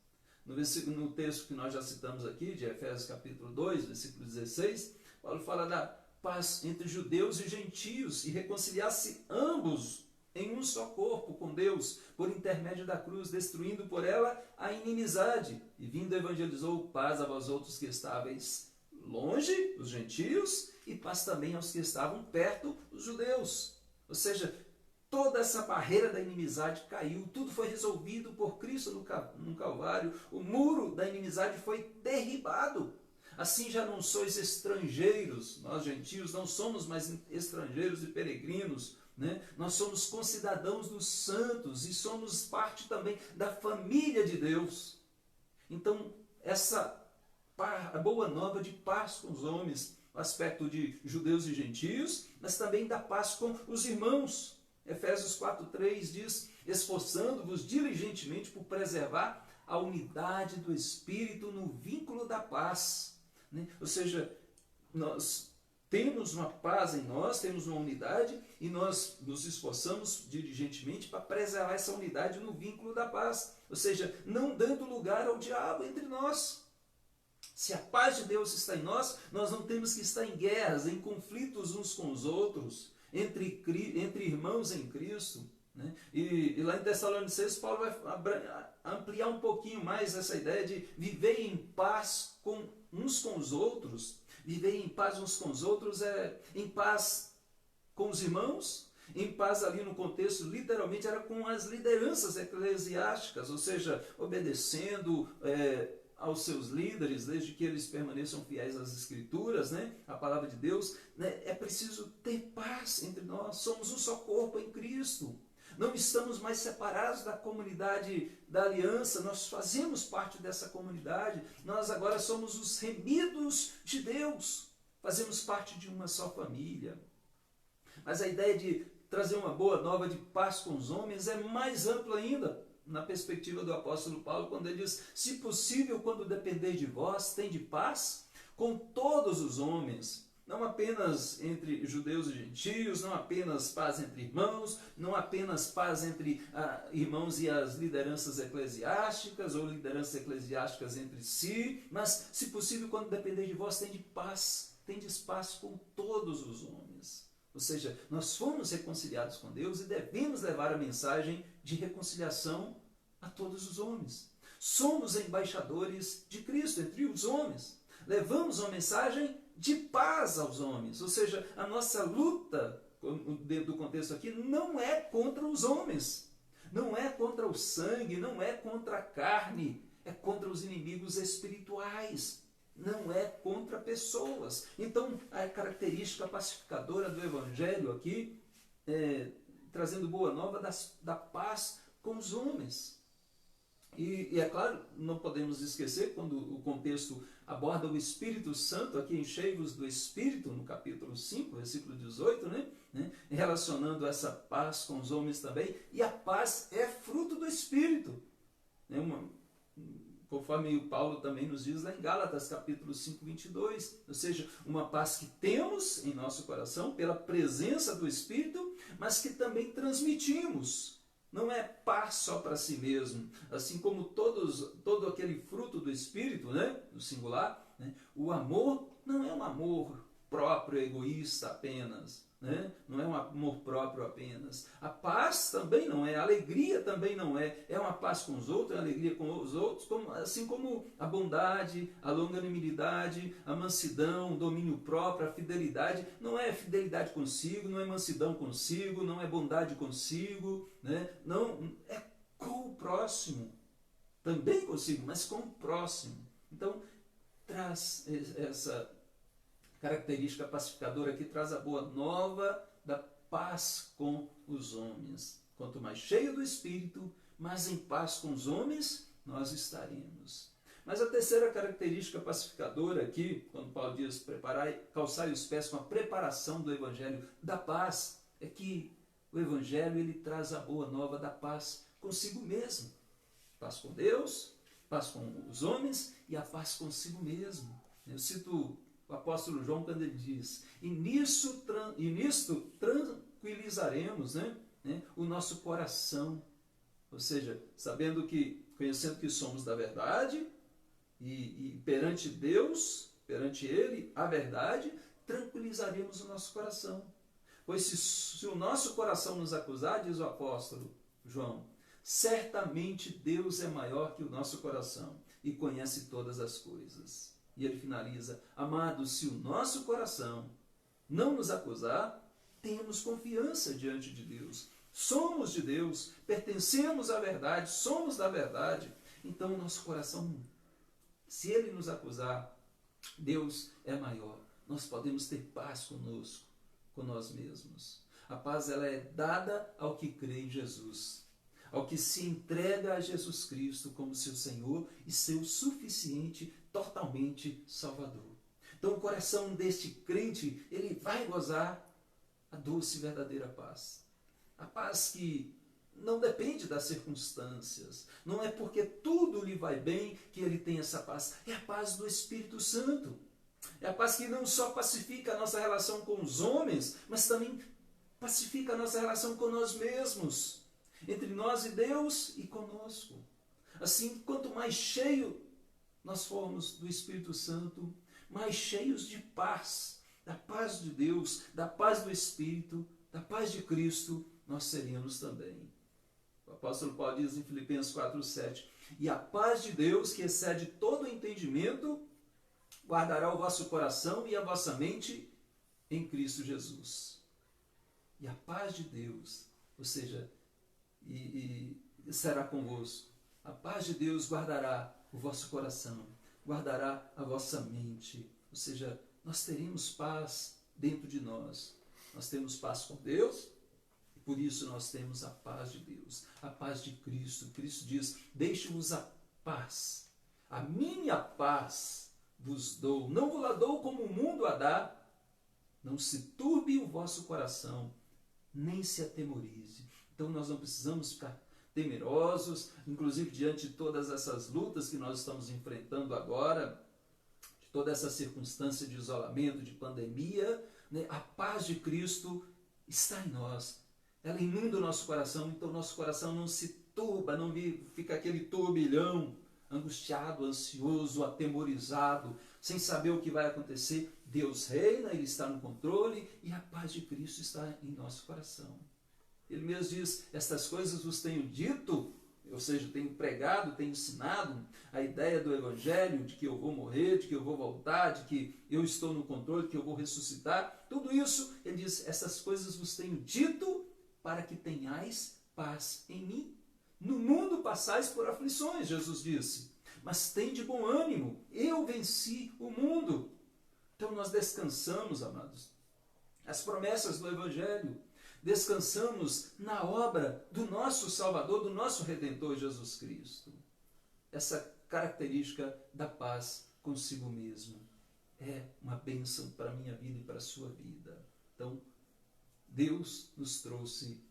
Speaker 1: No texto que nós já citamos aqui, de Efésios capítulo 2, versículo 16, Paulo fala da paz entre judeus e gentios e reconciliar-se ambos em um só corpo com Deus, por intermédio da cruz, destruindo por ela a inimizade. E vindo evangelizou paz a vós outros que estáveis longe, os gentios, e paz também aos que estavam perto, os judeus. Ou seja, toda essa barreira da inimizade caiu, tudo foi resolvido por Cristo no Calvário, o muro da inimizade foi derribado. Assim já não sois estrangeiros, nós gentios não somos mais estrangeiros e peregrinos, né? Nós somos concidadãos dos santos e somos parte também da família de Deus. Então, essa boa nova de paz com os homens, o aspecto de judeus e gentios, mas também da paz com os irmãos. Efésios 4:3 diz, esforçando-vos diligentemente por preservar a unidade do Espírito no vínculo da paz. Né? Ou seja, nós temos uma paz em nós, temos uma unidade e nós nos esforçamos diligentemente para preservar essa unidade no vínculo da paz. Ou seja, não dando lugar ao diabo entre nós. Se a paz de Deus está em nós, nós não temos que estar em guerras, em conflitos uns com os outros, entre irmãos em Cristo. Né? E lá em Tessalonicenses, Paulo vai ampliar um pouquinho mais essa ideia de viver em paz uns com os outros. Viver em paz uns com os outros é em paz com os irmãos, em paz ali no contexto, literalmente era com as lideranças eclesiásticas, ou seja, obedecendo aos seus líderes, desde que eles permaneçam fiéis às Escrituras, né? A palavra de Deus, né? É preciso ter paz entre nós, somos um só corpo em Cristo. Não estamos mais separados da comunidade da aliança, nós fazemos parte dessa comunidade, nós agora somos os remidos de Deus, fazemos parte de uma só família. Mas a ideia de trazer uma boa nova de paz com os homens é mais ampla ainda, na perspectiva do apóstolo Paulo, quando ele diz, se possível, quando depender de vós, tende paz com todos os homens. Não apenas entre judeus e gentios, não apenas paz entre irmãos, não apenas paz entre irmãos e as lideranças eclesiásticas ou lideranças eclesiásticas entre si, mas, se possível, quando depender de vós, tendes paz com todos os homens. Ou seja, nós fomos reconciliados com Deus e devemos levar a mensagem de reconciliação a todos os homens. Somos embaixadores de Cristo entre os homens. Levamos uma mensagem de paz aos homens, ou seja, a nossa luta, dentro do contexto aqui, não é contra os homens, não é contra o sangue, não é contra a carne, é contra os inimigos espirituais, não é contra pessoas. Então, a característica pacificadora do Evangelho aqui, trazendo boa nova da paz com os homens. E é claro, não podemos esquecer, quando o contexto aborda o Espírito Santo, aqui enchei-vos do Espírito, no capítulo 5, versículo 18, né? Relacionando essa paz com os homens também, e a paz é fruto do Espírito. Conforme o Paulo também nos diz lá em Gálatas, capítulo 5, 22, ou seja, uma paz que temos em nosso coração pela presença do Espírito, mas que também transmitimos. Não é paz só para si mesmo, assim como todo aquele fruto Espírito, né? No singular, né? O amor não é um amor próprio, egoísta apenas, né? Não é um amor próprio apenas. A paz também não é, a alegria também não é. É uma paz com os outros, é uma alegria com os outros, assim como a bondade, a longanimidade, a mansidão, o domínio próprio, a fidelidade. Não é fidelidade consigo, não é mansidão consigo, não é bondade consigo, né? Não, é com o próximo. Também consigo, mas com o próximo. Então, traz essa característica pacificadora que traz a boa nova da paz com os homens. Quanto mais cheio do Espírito, mais em paz com os homens nós estaremos. Mas a terceira característica pacificadora aqui, quando Paulo diz preparar, calçar os pés com a preparação do Evangelho da paz, é que o Evangelho ele traz a boa nova da paz consigo mesmo. Paz com Deus, paz com os homens e a paz consigo mesmo. Eu cito o apóstolo João quando ele diz, e nisto tranquilizaremos, né, o nosso coração. Ou seja, conhecendo que somos da verdade e perante Deus, perante Ele, a verdade, tranquilizaremos o nosso coração. Pois se o nosso coração nos acusar, diz o apóstolo João, certamente Deus é maior que o nosso coração e conhece todas as coisas. E ele finaliza, amados, se o nosso coração não nos acusar, temos confiança diante de Deus. Somos de Deus, pertencemos à verdade, somos da verdade. Então o nosso coração, se ele nos acusar, Deus é maior. Nós podemos ter paz conosco, com nós mesmos. A paz ela é dada ao que crê em Jesus, ao que se entrega a Jesus Cristo como seu Senhor e seu suficiente, totalmente Salvador. Então o coração deste crente, ele vai gozar a doce e verdadeira paz. A paz que não depende das circunstâncias. Não é porque tudo lhe vai bem que ele tem essa paz. É a paz do Espírito Santo. É a paz que não só pacifica a nossa relação com os homens, mas também pacifica a nossa relação com nós mesmos. Entre nós e Deus e conosco. Assim, quanto mais cheio nós formos do Espírito Santo, mais cheios de paz, da paz de Deus, da paz do Espírito, da paz de Cristo, nós seremos também. O apóstolo Paulo diz em Filipenses 4:7, e a paz de Deus, que excede todo o entendimento, guardará o vosso coração e a vossa mente em Cristo Jesus. E a paz de Deus, ou seja, e será convosco. A paz de Deus guardará o vosso coração, guardará a vossa mente. Ou seja, nós teremos paz dentro de nós. Nós temos paz com Deus, e por isso nós temos a paz de Deus, a paz de Cristo. Cristo diz, deixe-vos a paz. A minha paz vos dou. Não vos la dou como o mundo a dá. Não se turbe o vosso coração, nem se atemorize. Então nós não precisamos ficar temerosos, inclusive diante de todas essas lutas que nós estamos enfrentando agora, de toda essa circunstância de isolamento, de pandemia, né? A paz de Cristo está em nós. Ela inunda o nosso coração, então o nosso coração não se turba, não fica aquele turbilhão, angustiado, ansioso, atemorizado, sem saber o que vai acontecer. Deus reina, Ele está no controle e a paz de Cristo está em nosso coração. Ele mesmo diz, estas coisas vos tenho dito, ou seja, tenho pregado, tenho ensinado a ideia do Evangelho, de que eu vou morrer, de que eu vou voltar, de que eu estou no controle, de que eu vou ressuscitar. Tudo isso, ele diz, essas coisas vos tenho dito para que tenhais paz em mim. No mundo passais por aflições, Jesus disse, mas tende bom ânimo, eu venci o mundo. Então nós descansamos, amados, as promessas do Evangelho. Descansamos na obra do nosso Salvador, do nosso Redentor Jesus Cristo. Essa característica da paz consigo mesmo é uma bênção para a minha vida e para a sua vida. Então, Deus nos trouxe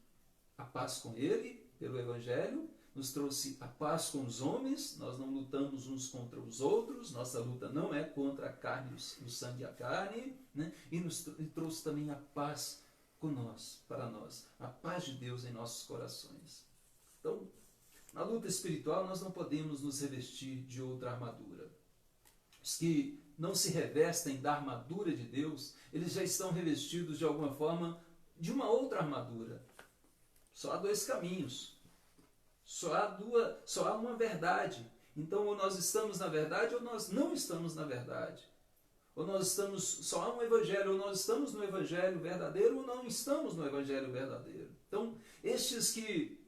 Speaker 1: a paz com Ele, pelo Evangelho, nos trouxe a paz com os homens, nós não lutamos uns contra os outros, nossa luta não é contra a carne, o sangue e a carne, né? E trouxe também a paz para nós, a paz de Deus em nossos corações. Então, Na luta espiritual, nós não podemos nos revestir de outra armadura. Os que não se revestem da armadura de Deus, eles já estão revestidos de alguma forma de uma outra armadura. Só há dois caminhos. Só há uma verdade. Então, ou nós estamos na verdade, ou nós não estamos na verdade. Ou nós estamos, só há um evangelho, ou nós estamos no evangelho verdadeiro, ou não estamos no evangelho verdadeiro. Então, estes que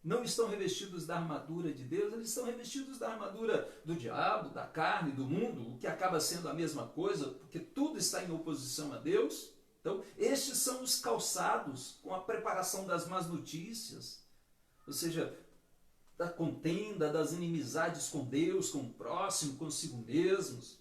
Speaker 1: não estão revestidos da armadura de Deus, eles estão revestidos da armadura do diabo, da carne, do mundo, o que acaba sendo a mesma coisa, porque tudo está em oposição a Deus. Então, estes são os calçados com a preparação das más notícias, ou seja, da contenda, das inimizades com Deus, com o próximo, consigo mesmos.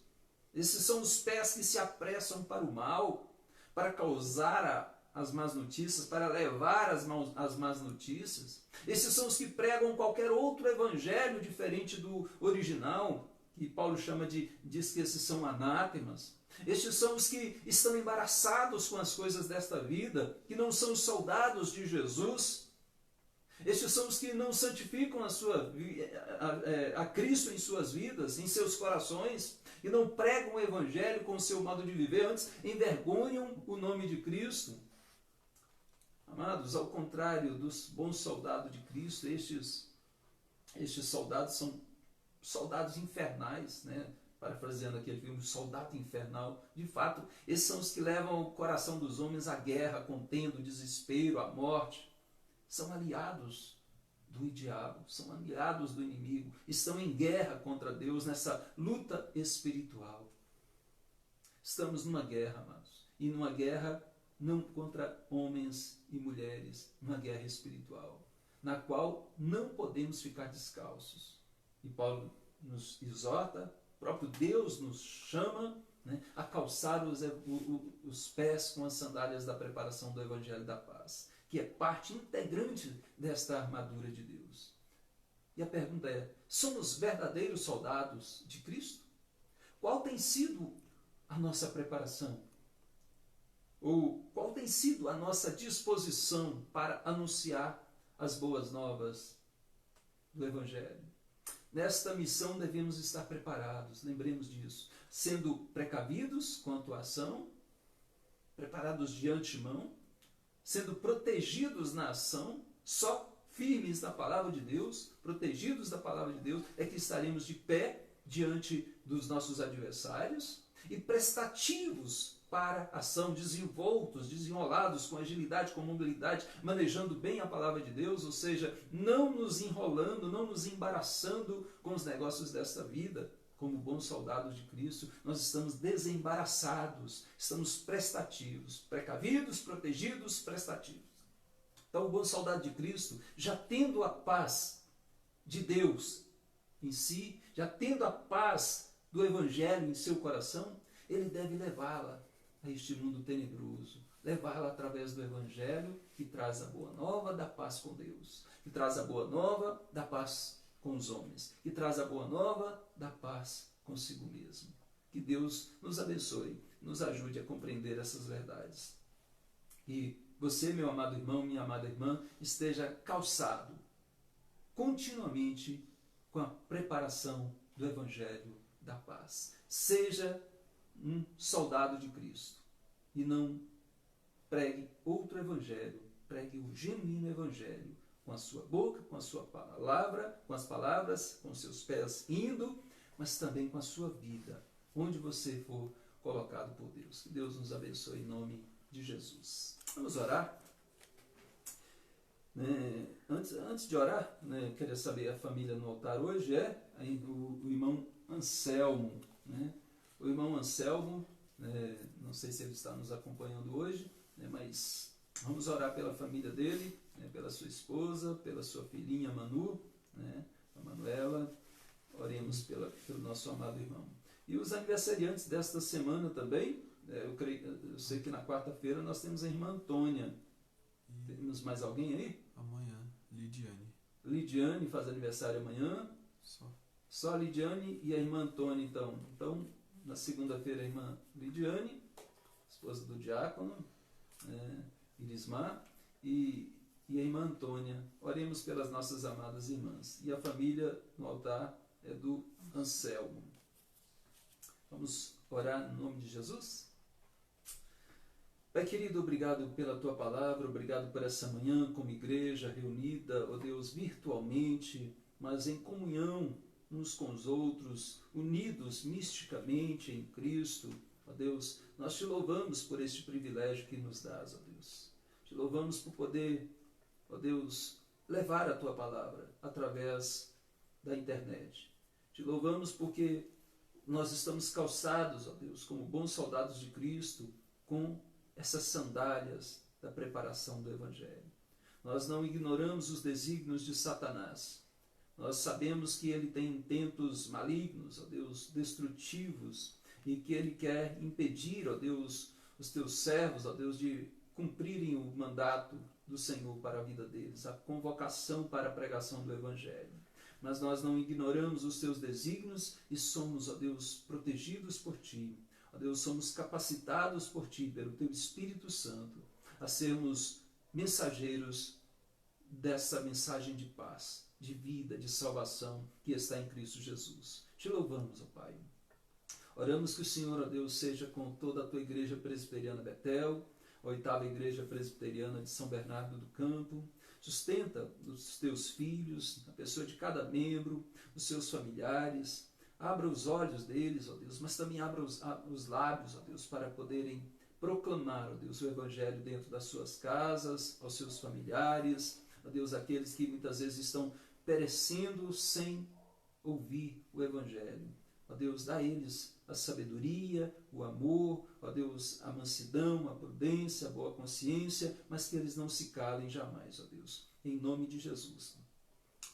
Speaker 1: Esses são os pés que se apressam para o mal, para causar as más notícias, para levar as más notícias. Esses são os que pregam qualquer outro evangelho diferente do original, que Paulo diz que esses são anátemas. Estes são os que estão embaraçados com as coisas desta vida, que não são os soldados de Jesus. Estes são os que não santificam a Cristo em suas vidas, em seus corações, e não pregam o Evangelho com o seu modo de viver, antes envergonham o nome de Cristo. Amados, ao contrário dos bons soldados de Cristo, estes soldados são soldados infernais, né? Parafraseando aquele filme, Soldado Infernal. De fato, esses são os que levam o coração dos homens à guerra, contendo o desespero, a morte. São aliados do diabo, são aliados do inimigo, estão em guerra contra Deus nessa luta espiritual. Estamos numa guerra, amados, e numa guerra não contra homens e mulheres, uma guerra espiritual, na qual não podemos ficar descalços. E Paulo nos exorta, o próprio Deus nos chama, né, a calçar os pés com as sandálias da preparação do Evangelho da Paz, que é parte integrante desta armadura de Deus. E a pergunta é, somos verdadeiros soldados de Cristo? Qual tem sido a nossa preparação? Ou qual tem sido a nossa disposição para anunciar as boas novas do Evangelho? Nesta missão devemos estar preparados, lembremos disso, sendo precavidos quanto à ação, preparados de antemão, sendo protegidos na ação, só firmes na palavra de Deus, protegidos da palavra de Deus, é que estaremos de pé diante dos nossos adversários e prestativos para a ação, desenvoltos, desenrolados, com agilidade, com mobilidade, manejando bem a palavra de Deus, ou seja, não nos enrolando, não nos embaraçando com os negócios desta vida. Como bons soldados de Cristo, nós estamos desembaraçados, estamos prestativos, precavidos, protegidos, prestativos. Então, o bom soldado de Cristo, já tendo a paz de Deus em si, já tendo a paz do Evangelho em seu coração, ele deve levá-la a este mundo tenebroso, levá-la através do Evangelho, que traz a boa nova da paz com Deus, que traz a boa nova da paz com os homens, que traz a boa nova da paz consigo mesmo. Que Deus nos abençoe, nos ajude a compreender essas verdades. E você, meu amado irmão, minha amada irmã, esteja calçado continuamente com a preparação do Evangelho da paz. Seja um soldado de Cristo e não pregue outro Evangelho, pregue o genuíno Evangelho, com a sua boca, com a sua palavra, com as palavras, com os seus pés indo, mas também com a sua vida, onde você for colocado por Deus. Que Deus nos abençoe em nome de Jesus. Vamos orar? Antes de orar, eu queria saber, a família no altar hoje é o irmão Anselmo. O irmão Anselmo, não sei se ele está nos acompanhando hoje, mas vamos orar pela família dele, pela sua esposa, pela sua filhinha Manu, a Manuela. Oremos pelo nosso amado irmão. E os aniversariantes desta semana também, eu sei que na quarta-feira nós temos a irmã Antônia. Temos mais alguém aí?
Speaker 2: Amanhã, Lidiane.
Speaker 1: Lidiane faz aniversário amanhã. Só a Lidiane e a irmã Antônia, então. Então, na segunda-feira, a irmã Lidiane, esposa do diácono, Irismar, e e a irmã Antônia. Oremos pelas nossas amadas irmãs. E a família no altar é do Anselmo. Vamos orar no nome de Jesus? Pai querido, obrigado pela tua palavra, obrigado por essa manhã como igreja reunida, ó Deus, virtualmente, mas em comunhão uns com os outros, unidos misticamente em Cristo. Ó Deus, nós te louvamos por este privilégio que nos dás, ó Deus. Te louvamos por poder, ó Deus, levar a tua palavra através da internet. Te louvamos porque nós estamos calçados, ó Deus, como bons soldados de Cristo, com essas sandálias da preparação do Evangelho. Nós não ignoramos os desígnios de Satanás. Nós sabemos que ele tem intentos malignos, ó Deus, destrutivos, e que ele quer impedir, ó Deus, os teus servos, ó Deus, de cumprirem o mandato do Senhor para a vida deles, a convocação para a pregação do Evangelho. Mas nós não ignoramos os teus desígnios e somos, ó Deus, protegidos por ti. Ó Deus, somos capacitados por ti, pelo teu Espírito Santo, a sermos mensageiros dessa mensagem de paz, de vida, de salvação que está em Cristo Jesus. Te louvamos, ó Pai. Oramos que o Senhor, ó Deus, seja com toda a tua igreja presbiteriana Betel, a 8ª igreja presbiteriana de São Bernardo do Campo. Sustenta os teus filhos, a pessoa de cada membro, os seus familiares. Abra os olhos deles, ó Deus, mas também abra os lábios, ó Deus, para poderem proclamar, ó Deus, o Evangelho dentro das suas casas, aos seus familiares, ó Deus, aqueles que muitas vezes estão perecendo sem ouvir o Evangelho. Ó Deus, dá a eles a sabedoria, o amor, ó Deus, a mansidão, a prudência, a boa consciência, mas que eles não se calem jamais, ó Deus, em nome de Jesus.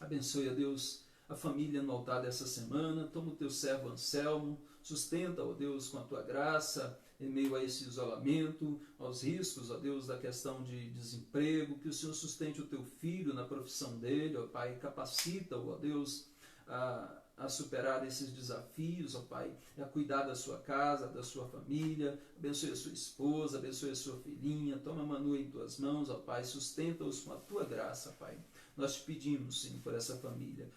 Speaker 1: Abençoe, ó Deus, a família no altar dessa semana. Toma o teu servo Anselmo, sustenta, ó Deus, com a tua graça, em meio a esse isolamento, aos riscos, ó Deus, da questão de desemprego, que o Senhor sustente o teu filho na profissão dele, ó Pai, capacita-o, ó Deus, a superar esses desafios, ó Pai, a cuidar da sua casa, da sua família. Abençoe a sua esposa, abençoe a sua filhinha, toma a Manu em tuas mãos, ó Pai, sustenta-os com a tua graça, Pai. Nós te pedimos, Senhor, por essa família,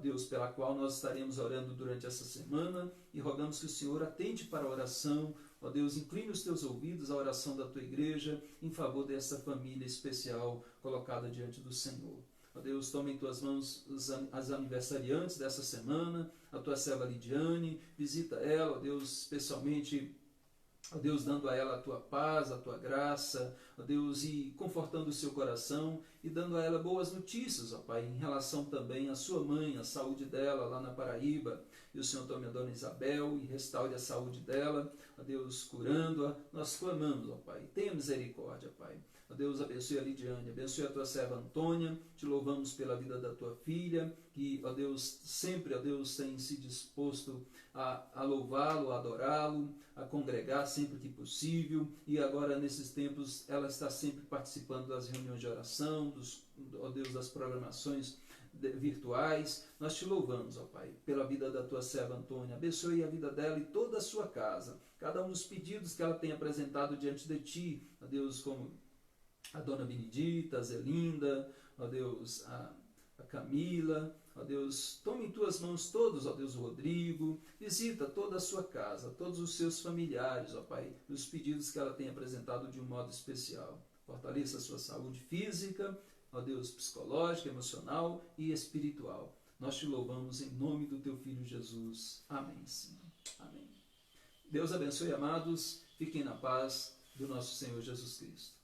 Speaker 1: Deus, pela qual nós estaremos orando durante essa semana, e rogamos que o Senhor atente para a oração, ó Deus, incline os teus ouvidos à oração da tua igreja em favor dessa família especial colocada diante do Senhor. Ó Deus, toma em tuas mãos as aniversariantes dessa semana, a tua serva Lidiane, visita ela, ó Deus, especialmente, ó Deus, dando a ela a tua paz, a tua graça, ó Deus, e confortando o seu coração e dando a ela boas notícias, ó Pai, em relação também à sua mãe, a saúde dela lá na Paraíba. E o Senhor tome a dona Isabel e restaure a saúde dela, ó Deus, curando-a. Nós clamamos, ó Pai, tenha misericórdia, Pai. Ó Deus, abençoe a Lidiane, abençoe a tua serva Antônia, te louvamos pela vida da tua filha, que, ó Deus, sempre, ó Deus, tem se disposto a louvá-lo, a adorá-lo, a congregar sempre que possível, e agora nesses tempos ela está sempre participando das reuniões de oração, ó Deus, das programações virtuais. Nós te louvamos, ó Pai, pela vida da tua serva Antônia. Abençoe a vida dela e toda a sua casa, cada um dos pedidos que ela tem apresentado diante de ti, ó Deus, como a dona Benedita, a Zelinda, ó Deus, a Camila, ó Deus, toma em tuas mãos todos, ó Deus, o Rodrigo, visita toda a sua casa, todos os seus familiares, ó Pai, os pedidos que ela tem apresentado de um modo especial. Fortaleça a sua saúde física, ó Deus, psicológica, emocional e espiritual. Nós te louvamos em nome do teu Filho Jesus. Amém, Senhor. Amém. Deus abençoe, amados. Fiquem na paz do nosso Senhor Jesus Cristo.